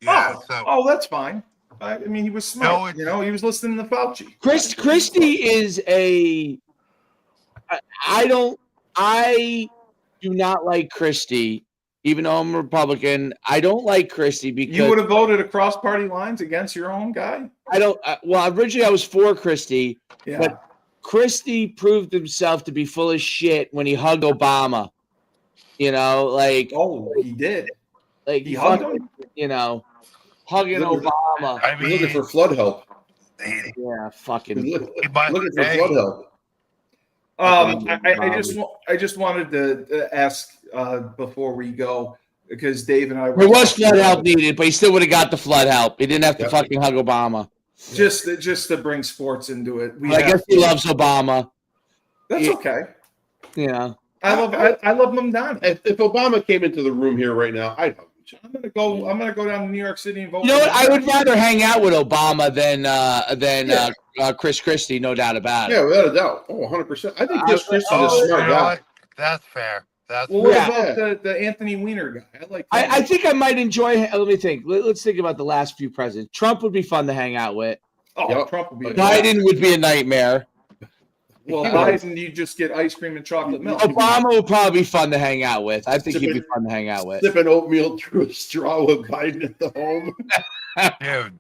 Yeah. So Oh, that's fine. I mean, he was smart. it's- He was listening to Fauci. Christie is a. I do not like Christie, even though I'm a Republican. I don't like Christie because You would have voted across party lines against your own guy? I don't. Well, originally I was for Christie. Yeah. But Christie proved himself to be full of shit when he hugged Obama. Oh, he did. Like He hugged fucking, him? hugging Look at- Obama. I He's looking mean, for flood help. Yeah, He's fucking. looking he might- for hey, flood help. I just wanted to ask before we go, because Dave and I were There was talking flood about help it, needed, but he still would have got the flood help. He didn't have to Yep. fucking hug Obama. just to bring sports into it. But I guess he loves Obama. That's Yeah. okay. Yeah. I love Mamdani. If Obama came into the room here right now, I'd hug him. I'm gonna go down to New York City and vote. You know what? for I would Mamdani. rather hang out with Obama than Yeah. Chris Christie, no doubt about it. Yeah, without a doubt. Oh, 100%. I think Chris Christie's oh, a you smart know guy. what? That's fair. That's Well, what Yeah. about the Anthony Weiner guy? I like. I think I might enjoy. Let me think. Let's think about the last few presidents. Trump would be fun to hang out with. Oh, Yep. Trump would be. Biden would be a nightmare. Well, Biden, you just get ice cream and chocolate milk. Obama would probably be fun to hang out with. I think he'd be fun to hang out with. Sipping oatmeal through a straw with Biden at the home. dude.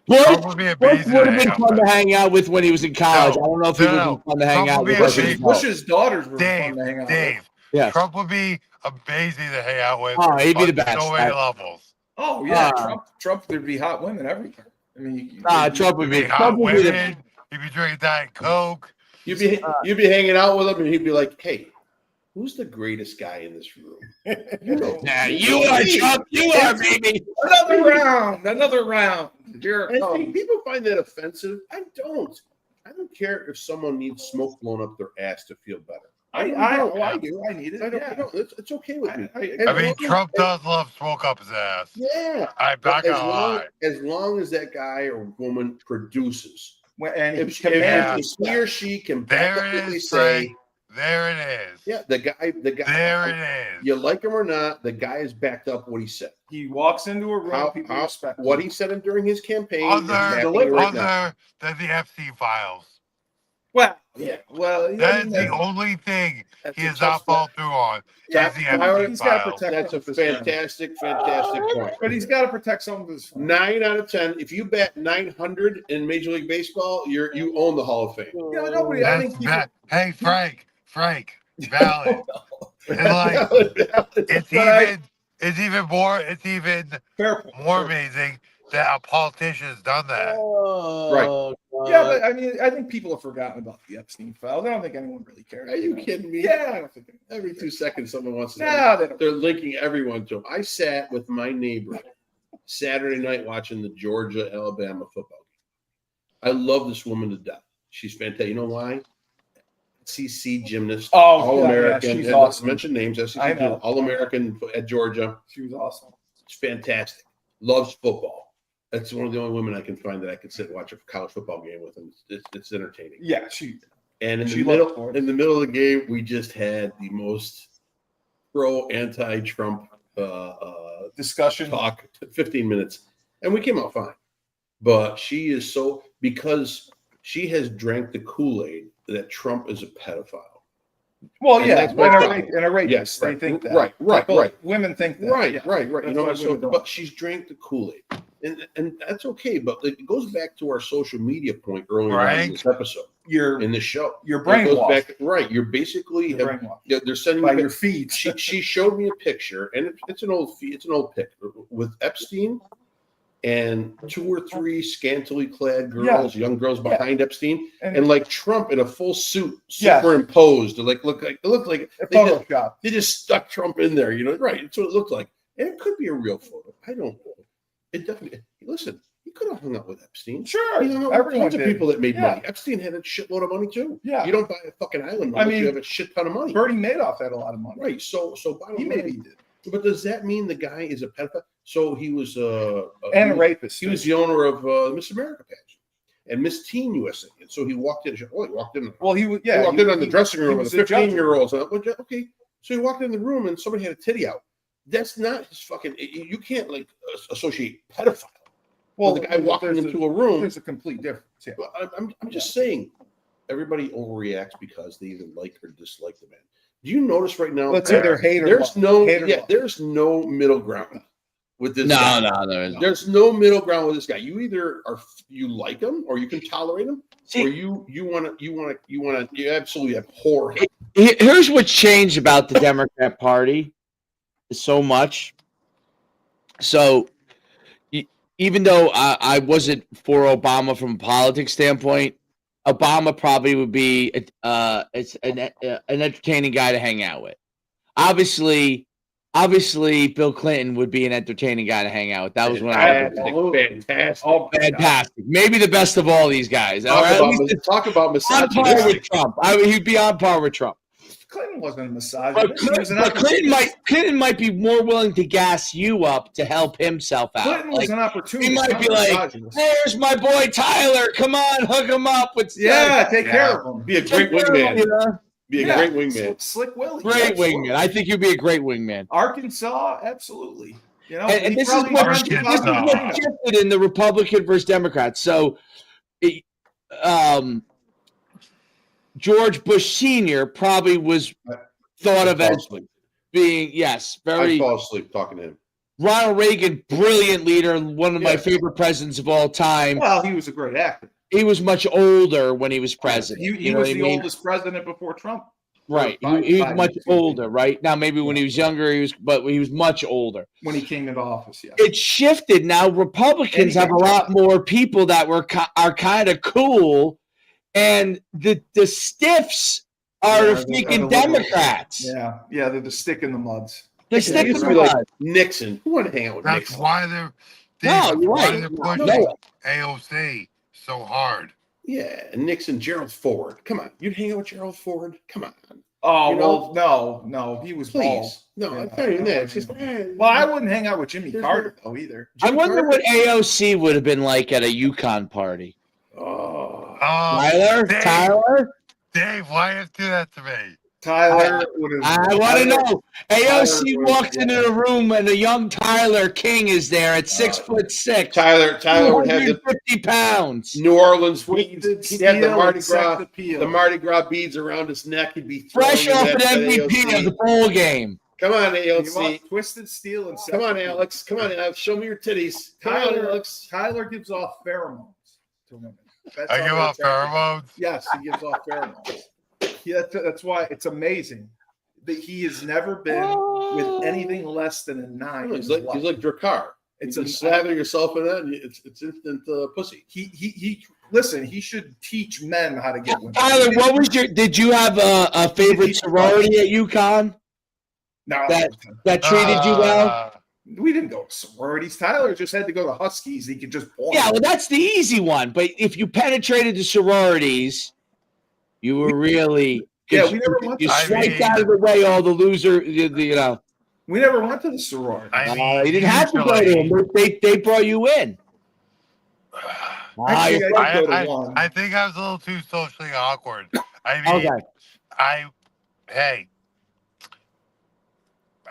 Bush, Trump would be Bush amazing. would to have been hang out fun to with. hang out with when he was in college. No, I don't know if he would no. be fun to hang Trump out would with. be as an amazing. adult. Bush's daughters were Dave, fun to hang out Dave. Yes. Trump would be amazing to hang out with. Oh, he'd be on the best. So many levels. with. Oh yeah, Ah. Trump. There'd be hot women everywhere. I mean, Trump would be. He'd be hot Trump would be the, women. He'd be drinking Diet Coke. You'd be hanging out with him, and he'd be like, "Hey, who's the greatest guy in this room?" You know, Nah, you are Trump. You are, baby. Another round. Here it And comes. people find that offensive. I don't. I don't care if someone needs smoke blown up their ass to feel better. I do. I need it. I don't. Yeah. I don't. It's okay with me. I mean, Trump does love smoke up his ass. Yeah. I'm not As gonna long, lie. as long as that guy or woman produces, And if, he commands if he or she can back There up it what they is, say, Frank. There it is. yeah, the guy, There it is. you like him or not, the guy has backed up what he said. he walks into a room, people respect What him. he said during his campaign is Other, happening right now. other than the Epstein files. Well, yeah. Well, That is the only thing That's he a has tough not followed through on. Yeah, Is the he's got to Epstein files. protect. That's a some of his friends. fantastic point. But he's got to protect some of his. 9 out of 10. If you bet 900 in Major League Baseball, you own the Hall of Fame. Yeah, nobody. I That's think people. hey, Frank, valid. And like, it's But even Fair point. more amazing that a politician has done that. Oh, Yeah, but I mean, I think people have forgotten about the Epstein files. I don't think anyone really cares. Are you kidding me? Yeah, I don't think. Every 2 seconds, someone wants to. No, they don't. They're linking everyone to him. I sat with my neighbor Saturday night watching the Georgia Alabama football game. I love this woman to death. She's fantastic. You know why? SEC gymnast, Oh, All yeah, American. she's awesome. Mention names. SEC I know. All American at Georgia. She was awesome. It's fantastic. Loves football. That's one of the only women I can find that I can sit and watch a college football game with, and it's entertaining. Yeah, she. And in She the loved sports. middle of the game, we just had the most pro anti-Trump Discussion. talk, 15 minutes, and we came out fine. But she is because she has drank the Kool-Aid that Trump is a pedophile. Well, And yeah, that's and what- a rapist. Yes, They right, think that. right. Well, women think that. Right, yeah. right. You That's know, why so, women don't. but she's drank the Kool-Aid, and that's okay. But it goes back to our social media point earlier on in Right. this episode You're in this show. you're It goes brainwashed. back, right? You're basically You're brainwashed they're sending by you your feed. she showed me a picture, and it's an old pic with Epstein and 2 or 3 scantily clad girls, young girls behind Epstein, and like Trump in a full suit Yes. superimposed. It looked like they Photoshop. just stuck Trump in there. You know, right? That's what it looked like, and it could be a real photo. I don't. It definitely. Listen, he could have hung out with Epstein. Sure, He hung out with everyone tons of did. people that made Yeah. money. Epstein had a shitload of money too. Yeah. You don't buy a fucking island I unless mean, you have a shit ton of money. Bernie Madoff had a lot of money. Right. So bottom He line, maybe did. but does that mean the guy is a pedophile? So he was And a rapist. he was the owner of Miss America pageant and Miss Teen USA. And so he walked in. Oh, he walked in. Well, he was. He Yeah, walked in on the dressing room with was the the judge. 15-year-olds. Okay. So he walked in the room and somebody had a titty out. That's not his fucking. You can't like associate pedophile. Well, the guy walking into a room. There's a complete difference. Yeah. Well, I'm just saying, everybody overreacts because they either like or dislike the man. Do you notice right now? Let's either hate or there's love. no Hate or love. there's no middle ground with this. guy. there isn't. There's no middle ground with this guy. You either you like him or you can tolerate him, See- or you absolutely abhor him. Here's what's changed about the Democrat Party so much. So, even though I wasn't for Obama from a politics standpoint, Obama probably would be an entertaining guy to hang out with. Obviously, Bill Clinton would be an entertaining guy to hang out with. That was when I was Fantastic. Oh, fantastic. Maybe the best of all these guys. Or Talk at about, least talk about on par with misogynistic. Trump. He'd be on par with Trump. Clinton wasn't a misogynist. But, He was an Clinton might be more willing to gas you up to help himself out. Clinton was Like, an opportunist. he might not be a like, misogynist. there's my boy Tyler. Come on, hook him up with Yeah, take care of him. Be a great wingman. wingman. Be a Yeah. great wingman. Slick Willie. Great Absolutely. wingman. I think you'd be a great wingman. Arkansas, absolutely. You know, And he this is probably what runs Arkansas. the Republican. shifted in the Republican versus Democrats. So, George Bush Sr. probably was thought of I fall as asleep. being, yes, I very. fall asleep talking to him. Ronald Reagan, brilliant leader, one of my Yeah. favorite presidents of all time. Well, he was a great actor. He was much older when he was president. He You know was what I the mean? oldest president before Trump. Right. By- He was by much 2 older, right? Now, maybe when he was younger, he was much older. when he came into office. Yeah. It shifted. Now, Republicans have a lot more people that are kind of cool, and the stiffs are Yeah, the they're freaking the liberals. Democrats. Yeah. Yeah. They're the stick in the muds. They It stick used to to the be like mud. Nixon. Who want to hang out with That's Nixon? why they're No, you're why right. they're pushing No. AOC so hard. Yeah, Nixon, Gerald Ford. Come on, you'd hang out with Gerald Ford? Come on, Oh, You well, no. He was bald. please. No, Yeah, I'm telling you that. I It's just, Well, I wouldn't hang out with Jimmy There's Carter, though, either. I Jimmy wonder Carter? what AOC would have been like at a Yukon party. Oh, Dave, Tyler? Dave, why you do that to me? Tyler would have. I want to know. AOC Tyler walks would- into the room and a young Tyler King is there at 6'6", Tyler would have the 250 pounds. New Orleans beads. Twisted He'd have the steel Mardi and sex Gras, appeal. the Mardi Gras beads around his neck. He'd be Fresh throwing off it an at MVP AOC. of the bowl game. Come on, You AOC. want Twisted steel and sex Come on, appeal. Alex. Come on, Alex. Show me your titties. Come on, Tyler, Alex. Tyler gives off pheromones to women. That's I how give they're off attracted. pheromones. Yes, he gives off pheromones. Yeah, that's why it's amazing that he has never been with anything less than a 9. He's like Drakkar. It's You a just slather yourself in that, and it's instant pussy. he listen. He should teach men how to get women. Tyler, did you have a favorite sorority at UConn No, that treated you well? we didn't go to sororities. Tyler just had to go to Huskies. He could just point. Yeah, well, that's the easy one. But if you penetrated the sororities, you were really Yeah, we never went you to- swiped out of the way all the loser. You know, we never went to the sorority. I mean, you didn't have to go to them. They brought you in. Actually, you're I did go to one. I think I was a little too socially awkward. I mean, okay. Hey,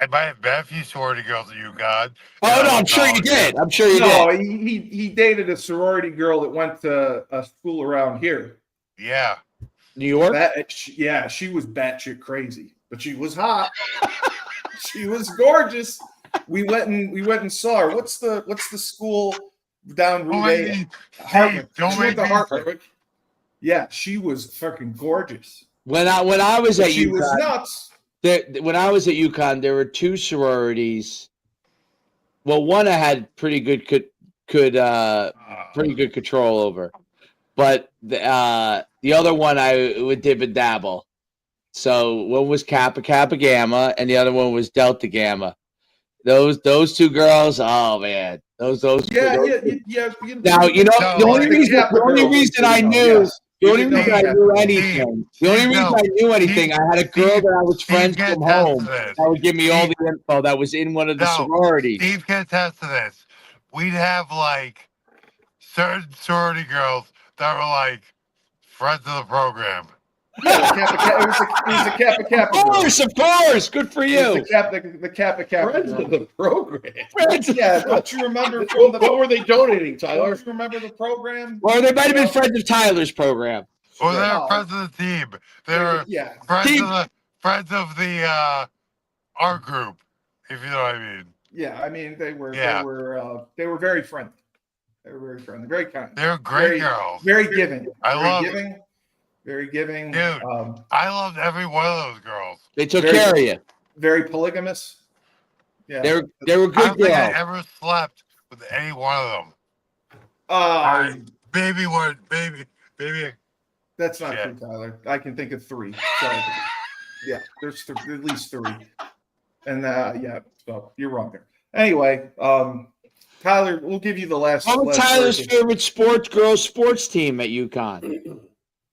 I might have met a few sorority girls at UConn. Oh no, I'm sure you did. I'm sure you did. No, he dated a sorority girl that went to a school around here. Yeah. New York. Yeah, she was batshit crazy, but she was hot. She was gorgeous. We went and saw her. What's the school down Route 8? Hartwick. Don't She went make to me- Hartwick. Yeah, she was fucking gorgeous. When I was at She was UConn, nuts. when I was at UConn, there were two sororities. Well, one I had pretty good control over, but the other one I would dib and dabble. So one was Kappa Gamma, and the other one was Delta Gamma. Those two girls. Oh man, those. Yeah, those- yeah. Now you know No, the only like reason. The only reason I knew. The only reason I knew anything. The only reason I knew anything. I had a girl that I was friends Steve from can attest home to this. that would give me all the info that was in one of the No, sororities. Steve can attest to this. We'd have like certain sorority girls that were like friends of the program. Yeah, it was the Kappa Kappa. Of girl. course. Good for It was you. the Kappa Kappa. Friends girl. of the program. Yeah, don't you remember from the? What were they donating, Tyler? Don't you remember the program? Or they might have been friends of Tyler's program. Or they Yeah. were friends of the team. They were Yeah, friends of the art group, if you know what I mean. yeah. I mean, they were very friendly. They were very friendly, very kind, They were great Very- girls. very giving. I very love it. giving. Very giving. Dude. I loved every one of those girls. They took Very- care of you. Very polygamous. Yeah. They were I good don't think I girls. ever slept with any one of them. Uh, Maybe one, maybe. that's not Yeah. true, Tyler. I can think of 3. So, yeah, there's at least 3. And yeah, so you're wrong there. Anyway, Tyler, we'll give you the last. What was last Tyler's version. favorite girls sports team at UConn?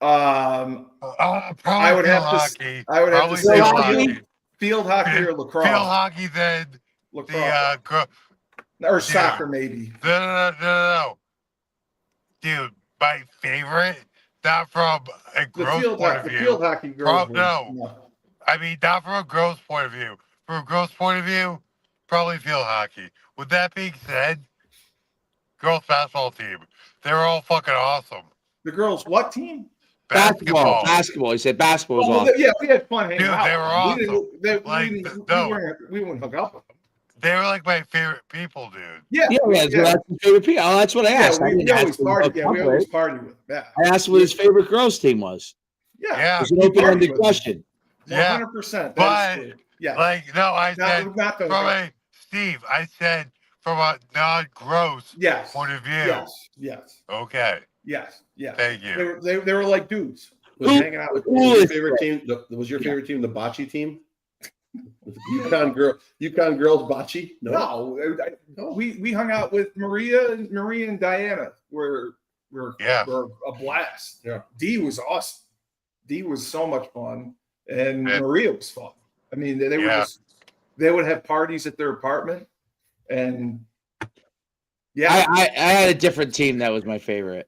Probably I would have to. hockey. I would have Probably to say field hockey. field hockey or lacrosse. Field hockey, then Lacrosse. girl. Or soccer, maybe. No. Dude, my favorite, not from a The girl's field, point hockey, of the view. field hockey girls. No. I mean, not from a girl's point of view. From a girl's point of view, probably field hockey. With that being said, girls basketball team, they were all fucking awesome. The girls, what team? Basketball. He said basketball was Oh, well, awesome. yeah, we had fun hanging Dude, out. they were awesome. We wouldn't hook up. They were like my favorite people, dude. Yeah, Yeah, that's his favorite people. Oh, that's what I yeah, asked. I we didn't ask always him party. about Yeah, we Tumblr. always party with. Yeah, I asked what his favorite girls team was. yeah, Yeah. It was an we open-ended partied with question. Yeah. 100%. But, yeah, Like, no, I said not the from a Steve, I said from a non-gross yes, point of view. yes, Okay, yes. thank They you. were they were like dudes. Was, hanging out with. was your favorite team? Was your favorite team the bocce team? UConn girls bocce? No, we hung out with Maria and Diana. We're a blast. Yeah. D was awesome. D was so much fun, and Yeah. Maria was fun. I mean, they were Yeah. they would have parties at their apartment, and yeah. I had a different team that was my favorite.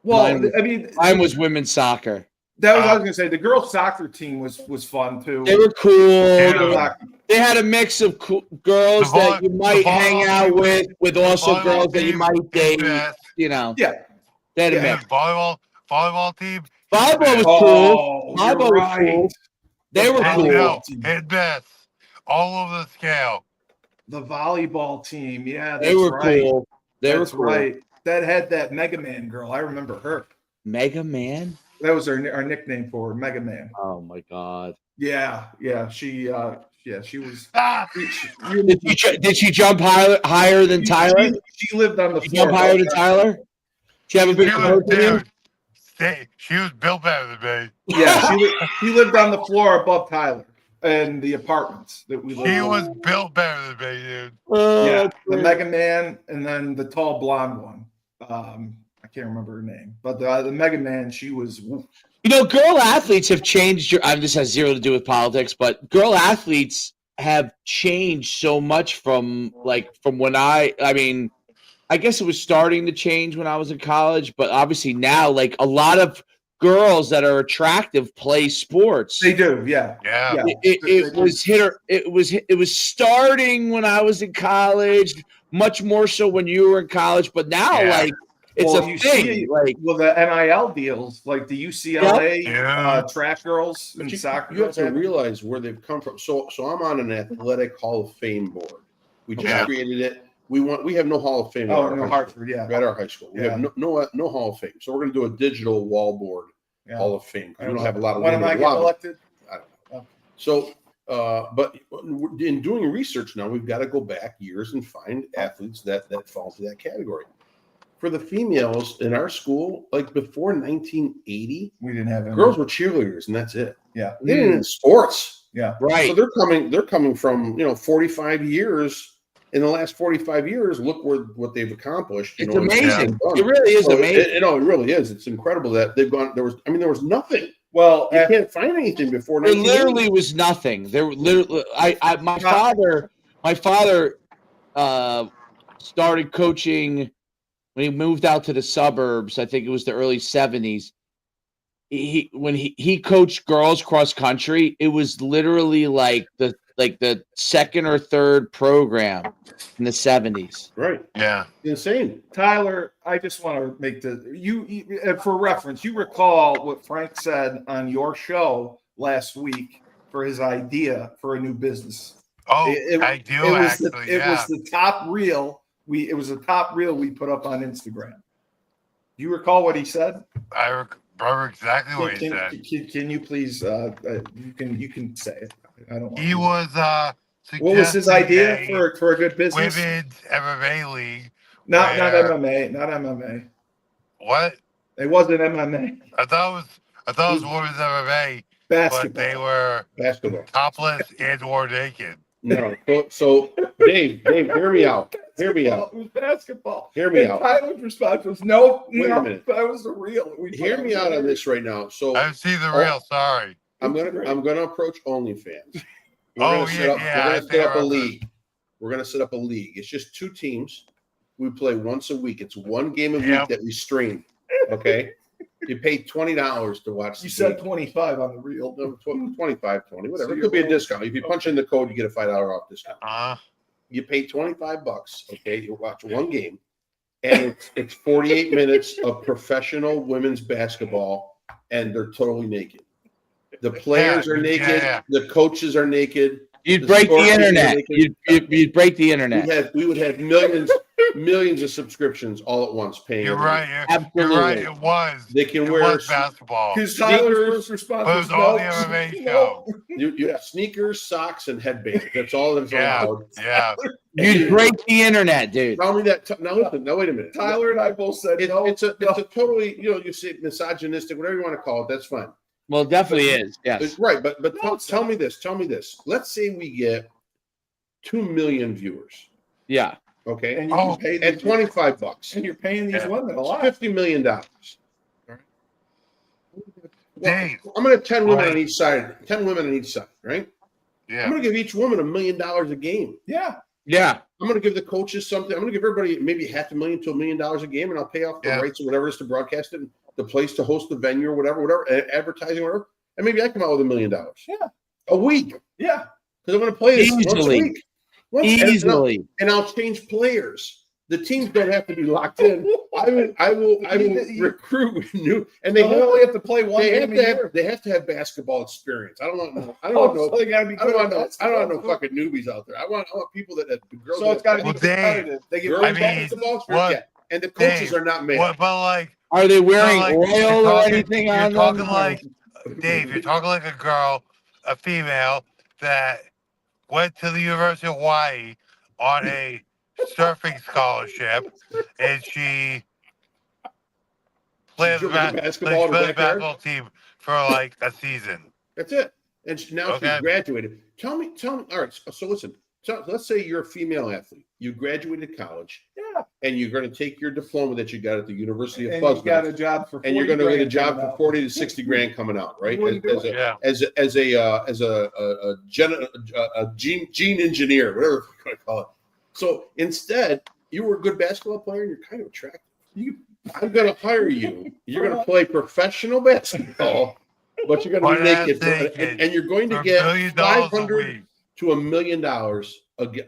Well, mine- I mean, Mine was women's soccer. that was I was gonna say. The girls' soccer team was fun too. They were cool. Yeah. They had a mix of girls The that you might volleyball hang out team- with also volleyball girls that you team might is date. best. You know, Yeah. they had a Yeah. mix. Volleyball team. Volleyball was Oh, cool. you're Volleyball was right. cool. They were The cool. volleyball team. It's best. All over the scale. The volleyball team. Yeah, They that's were right. cool. They were That's cool. right. That had that Mega Man girl. I remember her. Mega Man. That was our nickname for her, Mega Man. Oh my god. Yeah. She was. Ah, Did she jump higher than Tyler? She lived on the Did she floor. jump higher than Tyler? Did she have a big she was, promotion? dude, she was built better than me. Yeah, she lived on the floor above Tyler and the apartments that we lived She in. was built better than me, dude. Yeah, that's the great. Mega Man and then the tall blonde one. I can't remember her name, but the Mega Man, she was. You know, girl athletes have changed. This has zero to do with politics, but girl athletes have changed so much from when I mean, I guess it was starting to change when I was in college, but obviously now, like a lot of girls that are attractive play sports. They do, yeah. Yeah. It was starting when I was in college, much more so when you were in college, but now Yeah. like it's Well, a you thing. see- Like Well, the NIL deals, like the UCLA Yeah. track girls But and you, soccer you have girls. to realize where they've come from. So I'm on an athletic Hall of Fame board. We just Yeah. created it. We have no Hall of Fame. at Oh, our no, high Hartford, yeah. school. At our high school, we Yeah. have no Hall of Fame. So we're going to do a digital wall board Yeah. Hall of Fame. 'Cause we don't have a lot of When am I limited getting lobby. elected? I don't know. So, but in doing research now, we've got to go back years and find athletes that fall into that category. For the females in our school, like before 1980, We didn't have any. girls were cheerleaders and that's it. Yeah. They didn't have sports. Yeah. Right. So they're coming from 45 years. In the last 45 years, look what they've accomplished. It's and what they've amazing. done. It really is So amazing. it really is. It's incredible that they've gone. There was nothing. Well, You can't find anything before. There 1980. literally was nothing. There were literally, my father started coaching when he moved out to the suburbs. I think it was the early 70s. When he coached girls cross country, it was literally like the second or third program in the 70s. Right. Yeah. Insane. Tyler, I just want to make for reference, you recall what Frank said on your show last week for his idea for a new business. Oh, It- I do It was actually. it was the top reel. It was the top reel we put up on Instagram. Do you recall what he said? I remember exactly what he said. Can you please? You can say it. I don't. Want He to. was What was his suggesting idea for a good business? women's MMA league. Not where- MMA. Not MMA. What? It wasn't MMA. I thought it was women's MMA, but Basketball. they were Basketball. topless and or naked. No. So Dave, hear me out. Hear me out. It was basketball. Hear me And out. Tyler's response was no. Wait a minute. That was the real. Hear me out on this right now. So I've seen the real. Sorry. I'm gonna approach OnlyFans. We're Oh, gonna yeah, set up, yeah, we're I gonna think set I up a remember. league. We're gonna set up a league. It's just 2 teams. We play once a week. It's 1 game a week Yep. that we stream. Okay. You pay $20 to watch. You the said game. 25 on the real. No, 25, 20, whatever. So It could be a you're- discount. If you punch in the code, you get a $5 off discount. You pay $25. Okay, you watch 1 game, and it's 48 minutes of professional women's basketball, and they're totally naked. The players Yeah, are naked. yeah. The coaches are naked. You'd The break sport the is internet. naked. You'd break the internet. We would have millions of subscriptions all at once paying. You're every right. week. Absolutely. You're right. It was. They can It wear was basketball. Because Tyler's first response But it was was all no. the MMA No. show. you have sneakers, socks, and headbands. That's all that's Yeah. allowed. Yeah. You'd break the internet, dude. Tell me that. Now listen. Now wait a minute. Tyler and I both said no. It's a totally, you say misogynistic, whatever you want to call it. That's fine. Well, it definitely is. Yes. It's right, but No, tell me this. Tell me this. Let's say we get 2 million viewers. Yeah. Okay, And you Oh, can pay at these, $25, and you're paying these Yeah. women a lot. $50 million. Well, Dave. I'm gonna have 10 women Right. on each side. 10 women on each side, right? I'm Yeah. gonna give each woman $1 million a game. Yeah. Yeah. I'm gonna give the coaches something. I'm gonna give everybody maybe $500,000 to $1 million a game, and I'll pay off the Yeah. rights or whatever it is to broadcast it, the place to host the venue or whatever, advertising, whatever. And maybe I come out with $1 million. Yeah. A week. Yeah. Because I'm going to play this once a Easily. week. Easily. And I'll change players. The teams don't have to be locked in. I will recruit new, and They they only have to play one they game a have year. they have to have basketball experience. I don't want no So they gotta be I don't good want at no basketball. fucking newbies out there. I want people that girls. So it's got to be Well, Dave, competitive. They get girls I mean, basketball experience, what- yeah. And the coaches Dave, are not male. What, but like, Are they wearing like, oil you're or talking- anything you're on talking them? like Dave, you're talking like a girl, a female that went to the University of Hawaii on a surfing scholarship, and she played She the dribbled the basketball in the backyard? basketball team for like a season. That's it. And now Okay. she graduated. Tell me. All right. So listen. So let's say you're a female athlete. You graduated college, Yeah. and you're going to take your diploma that you got at the University of And you got a Buzzmouth, job for and you're 40 going to get a grand job coming for out. 40 to 60 grand coming out, right? What are you doing? Yeah. As a gene engineer, whatever you want to call it. So instead, you were a good basketball player, and you're kind of attractive. I'm going to hire you. You're going to play professional basketball, but you're going to be But I'm naked, thinking and you're going to For get $1 million a 500 week. to $1 million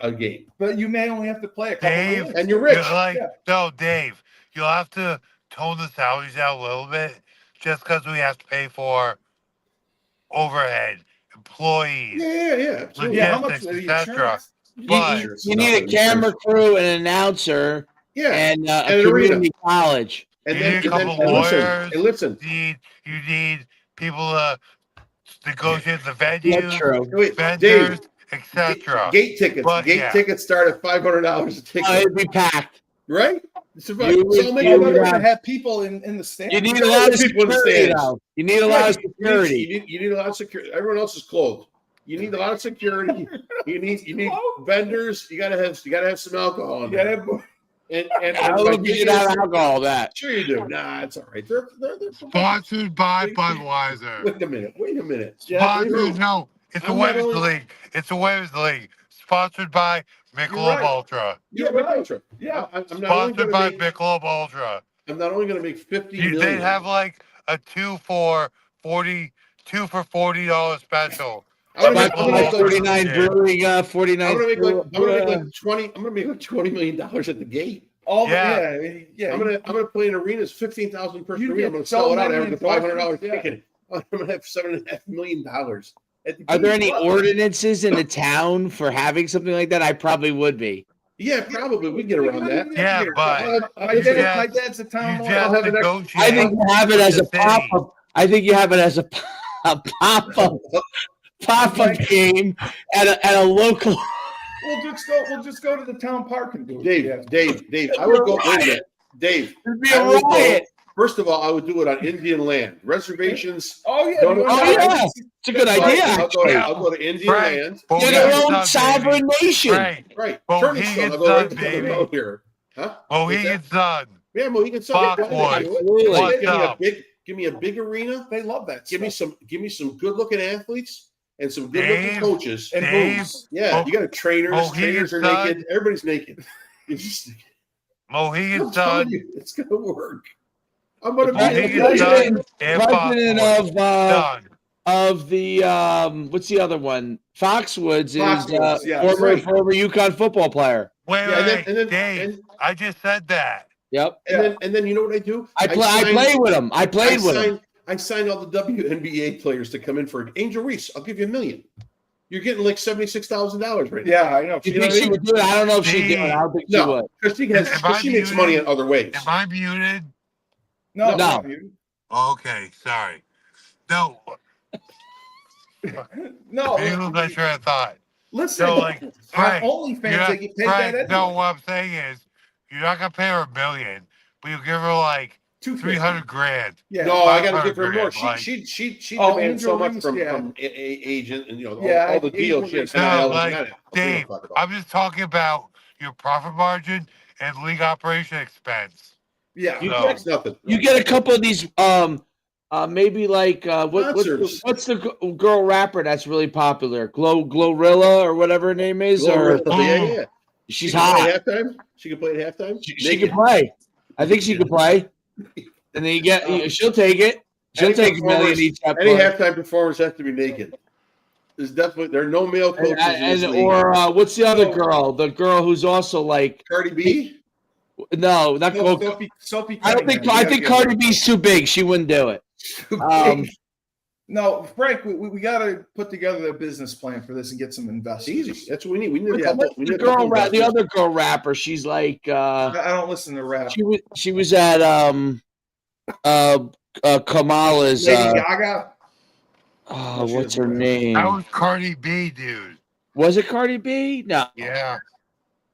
a game, But you may only have to play a couple Dave, games. and you're rich. You're like, Yeah. no, Dave, you'll have to tone the salaries down a little bit just because we have to pay for overhead, employees. Yeah, absolutely. Yeah, how much logistics, are the et cetera. insurance? But You need a camera crew, and an announcer, Yeah, and And a an arena. community college. and you then, need a and then couple lawyers. listen. you need people to negotiate the That's venues, true. Wait, vendors, Dave, etc. gate tickets. But, Gate yeah. tickets start at $500 a ticket, It'd be packed. right? It's about, You so would- I'll make you Oh, it they're would better. going to have people in the stands. You need a lot of People in the security, stands. though. You need a lot of security. You need a lot of security. Everyone else is clothed. You need a lot of security. You need vendors. You gotta have some alcohol. In there. And I don't know if you should have alcohol. That Sure you do. Nah, it's all right. They're Sponsored by Budweiser. Wait a minute. Sponsored, no, it's a I'm not women's only- league. It's a women's league. Sponsored by Michelob right. Ultra. Yeah, You're right. Ultra. Yeah. I'm not only Sponsored by gonna make. Michelob Ultra. I'm not only gonna make 50 They million. have like a two for $40 special. I'm But gonna make, 49 brewing, 49. I'm gonna make like brew- 20. I'm gonna make like $20 million at the gate. Yeah. I'm gonna play in arenas 15,000 per You arena. I'm get gonna so sell it out many every $500 endorsements, yeah. ticket. I'm gonna have $7.5 million at the Are there gate. any ordinances in the town for having something like that? I probably would be. Yeah, probably we can get around that. Yeah, but My You dad's a you town lawyer. just have an ex- negotiate. I think you have it as a with the pop city. up. I think you have it as a pop up game at a local. We'll just go to the town park and do it. Dave, I would go. Wait a minute, Dave. It'd be I a would go- riot. First of all, I would do it on Indian land. Reservations. Oh yeah. Don't- you Oh, want- yeah. It's a good idea. I'll go to Indian Right. land. But They're we their got own some, sovereign baby. nation. Right. Right. Mohegan's Turnstone. I'll go right Sun, down the baby. road here. Huh? Mohegan's Sun. Yeah, Mohegan Sun. Foxwoods. Absolutely. Give me a big arena. They love that. Give me stuff. some good looking athletes and some good looking Dave, coaches. And Dave, booze. Yeah, Mo- you got trainers. Mohegan Trainers are Sun. naked. Everybody's naked. It's just, I'm Mohegan's telling Sun. you, it's gonna work. I'm gonna be Mohegan's Sun and President Foxwoods. Done. of the what's the other one? Foxwoods is Foxwoods, yeah, former right. UConn football player. Wait, Yeah, wait, and then Dave. I just said that. Yep. and then you know what I do? I played with him. I played with him. I signed all the WNBA players to come in for Angel Reese. I'll give you $1 million. You're getting like $76,000 right now. Yeah, I know. You think she would do it? I don't know if she did. I don't think she No. would. Because she makes money in other ways. Am I muted? No. No. Okay, sorry. No, No. maybe lose my train of thought. Listen. So, like, on Frank, OnlyFans, you're they get paid Frank, that no, anyway. what I'm saying is, you're not gonna pay her $1 million, but you give her like 300 grand. Yeah. No, I got to give her 500 more. grand, like- She Oh, demands so Angel much Reese, from, yeah. from agent and Yeah, all the deals. Angel She has Reese. No, NIL, like, I'll Dave, talk about I'm just talking about your profit margin and league operation expense. Yeah. You No. it. It's nothing. You get a couple of these maybe like Sponsors. what's the girl rapper that's really popular? Glorilla or whatever her name is, or Yeah. she's She can play hot. at halftime. She can play at halftime. She can play. I think she can play. And then she'll take it. She'll Any take $1 million performers- each. Any halftime performers have to be naked. There's definitely there are no male coaches in this league. Or what's the other girl? The girl who's also like Cardi B. no, not No, go. Sophie I don't think. Cunningham, I you think gotta Cardi B's too big. She wouldn't do it. No, Frank, we got to put together a business plan for this and get some investors. It's easy. That's what we need. We need a Yeah, couple. What's We the need a couple girl, the investors. other girl rapper. She's like. I don't listen to rap. She was at Kamala's. Lady Gaga. Oh, what's her name? That was Cardi B, dude. Was it Cardi B? No. Yeah.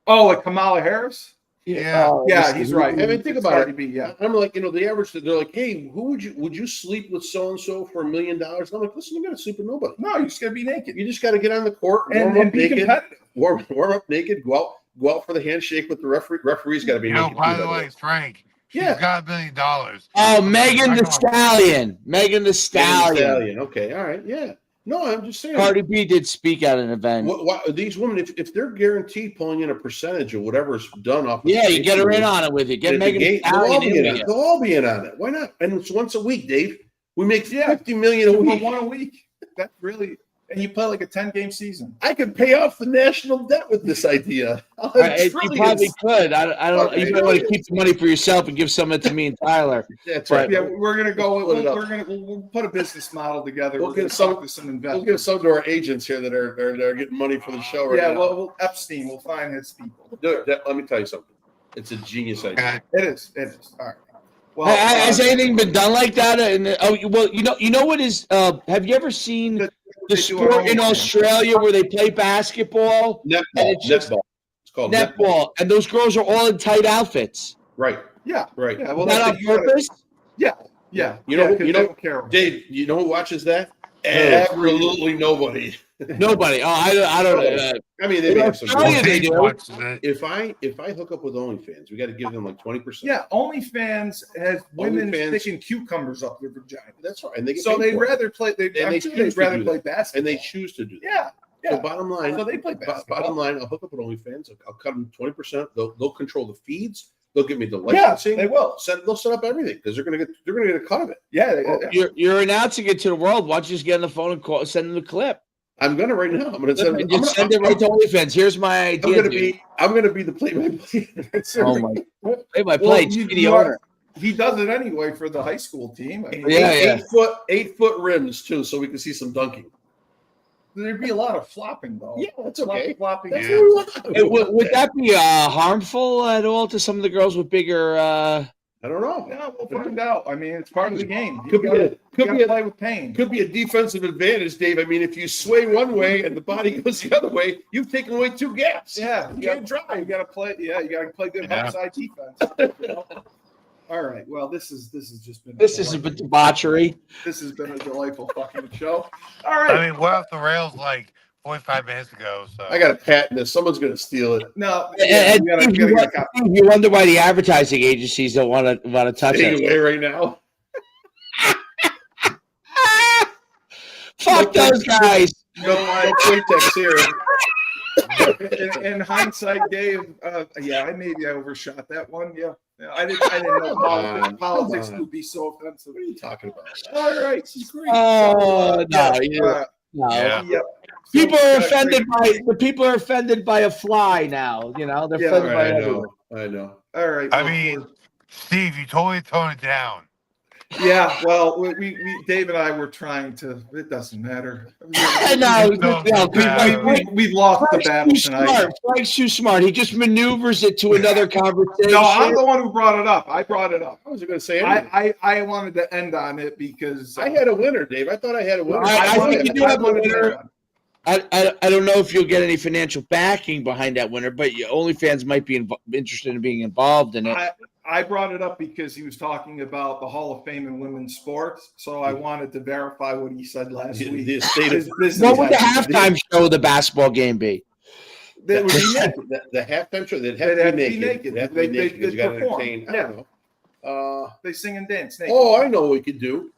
Oh, like Kamala Harris. Yeah. Yeah, he's right. I mean, think It's about Cardi it. B, yeah. I'm like, the average. They're like, hey, who would you sleep with so and so for $1 million? I'm like, listen, you got to sleep with nobody. No, you just gotta be naked You just got to get on the court, warm and up be naked, competitive. warm up naked, go out for the handshake with the referee. Referee's got to be You know, naked. by too, the way, Frank, she's Yeah. got $1 million. Oh, Megan I the know. Stallion. Megan the Stallion. Stallion. Okay, all right, yeah. No, I'm just saying. Cardi B did speak at an event. What, these women, if they're guaranteed pulling in a percentage of whatever's done off, of Yeah, the you get her in pay-per-view, on it with you. Get at the Megan the gate, they'll all Stallion be in in with on it. you. They'll all be in on it. Why not? And it's once a week, Dave. We make Yeah. $50 million a For week. one a week. That's really, and you play like a 10-game season. I could pay off the national debt with this idea. I'll have You trillions. probably could. I don't. Okay. You might want to keep the money for yourself and give some of it to me and Tyler. That's But- right. Yeah, we're gonna go. Split it up. We'll put a business model together. We'll We're gonna get some- talk to some We'll investors. give some to our agents here that are getting money for the show right Yeah, now. well, Epstein. We'll find his people. Let me tell you something. It's a genius idea. Okay. It is. All right. Well, Has anything been done like that? Well, you know what is? Have you ever seen the they do sport in it all. Australia where they play basketball, Netball. it's just- Netball. It's called netball, and those girls are all in tight outfits? Right. Yeah. Right. Yeah. Well, Is that that's on purpose? Yeah. You know- 'cause you they know- don't care. Dave, you know who watches that? Absolutely nobody. Nobody. Oh, I don't. I mean, they may have some. Australia, they do. watches it. If I hook up with OnlyFans, we got to give them like 20%. Yeah, OnlyFans has women OnlyFans- sticking cucumbers up their vagina. that's right. And they get So paid they'd for it. rather play. they I'm sure choose they'd to rather do play that. basketball. And they choose to do that. Yeah, So yeah. bottom line, So they play basketball. bottom line, I'll hook up with OnlyFans. I'll cut them 20%. They'll control the feeds. They'll give me the Yeah, licensing. they will. They'll set up everything because they're gonna get a cut of it. Yeah, You're announcing it to the world. Why don't you just get on the phone and call, send them the clip? I'm gonna right now. I'm gonna send. And just send it right to OnlyFans. Here's my I'm idea. gonna dude. be the play-by-play. Oh my! Play by Well, play. you- Be the you are- owner. he does it anyway for the high school team. I mean, Yeah. 8-foot rims too, so we can see some dunking. there'd be a lot of flopping though. Yeah, that's okay. Flopping. That's Yeah. what we want. Would that be harmful at all to some of the girls with bigger? I don't know. Yeah, we'll find out. I mean, it's part of the game. You Could be gotta- a- you could gotta be a- play with pain. Could be a defensive advantage, Dave. I mean, if you sway one way and the body goes the other way, you've taken away 2 gaps. Yeah, You can't drive. You got to play. Yeah, you got to play good Yeah. outside defense. You know? All right. Well, this has just been. This is a bit debauchery. This has been a delightful fucking show. All right. I mean, we're off the rails like 45 minutes ago. So I got a patent this. Someone's going to steal it. no, And you gotta Steve, get a copy. you wonder why the advertising agencies don't want to touch Take it. it away right now. Fuck those guys. You know No what? Playtex here. In hindsight, Dave, I maybe I overshot that one. Yeah, I didn't know politics would be so offensive. What are you talking about? All right, this is great. Oh, So, no, you- No. Yeah. yep. People So, are offended by the people are offended by a fly now. You know they're Yeah, offended by I everything. know. I know. All right. I mean, Steve, you totally toned it down. yeah. Well, we Dave and I were trying to. It doesn't matter. No, We've lost the Frank's battle too tonight. smart. Frank's too smart. He just maneuvers it to another conversation. No, I'm the one who brought it up. I brought it up. I wasn't going to say anything. I wanted to end on it because I had a winner, Dave. I thought I had a winner. I think wanted- you do have a wanted to winner. end on it. I don't know if you'll get any financial backing behind that winner, but OnlyFans might be interested in being involved in it. I brought it up because he was talking about the Hall of Fame in women's sports, so I wanted to verify what he said last week. The state His of business What would the activity. halftime show of the basketball game be? That would be naked. the halftime show, they'd They'd have to be naked. They'd have to be They- naked they because you got to perform. entertain. I Yeah. don't know. They sing and dance naked. Oh, I know what we could do.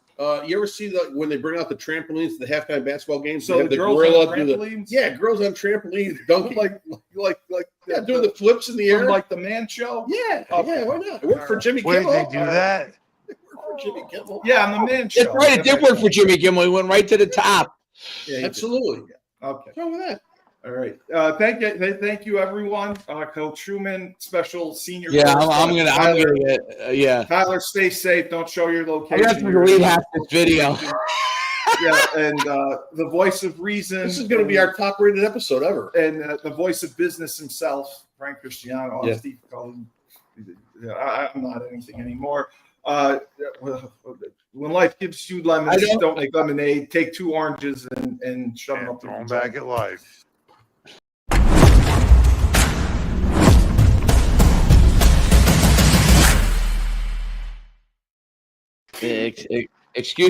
You ever see when they bring out the trampolines to the halftime basketball games? so They have the girls gorilla on do the trampolines, yeah, girls on trampolines dunking, like yeah, doing the flips in the from air. like the Man Show. Yeah, Okay. yeah, why not? It worked for Jimmy Wait, Kimmel. they do that? It worked for Jimmy Kimmel. Yeah, on the Man Show. That's right. It did work for Jimmy Kimmel. He went right to the top. Yeah, he did. Absolutely. Okay. What's wrong with that? All right. Thank you, everyone. Coach Truman, special senior. Yeah, I'm gonna Tyler, get. Yeah, Tyler, stay safe. Don't show your I'm location. gonna have to delete half this video. Yeah, and the voice of reason. This is going to be our top-rated episode ever. and the voice of business himself, Frank Cristiano. Yeah. Steve called him. I'm not anything anymore. When life gives you lemons, don't make lemonade. Take 2 oranges and shove them And up. your thrown vagina. back at life. Excuse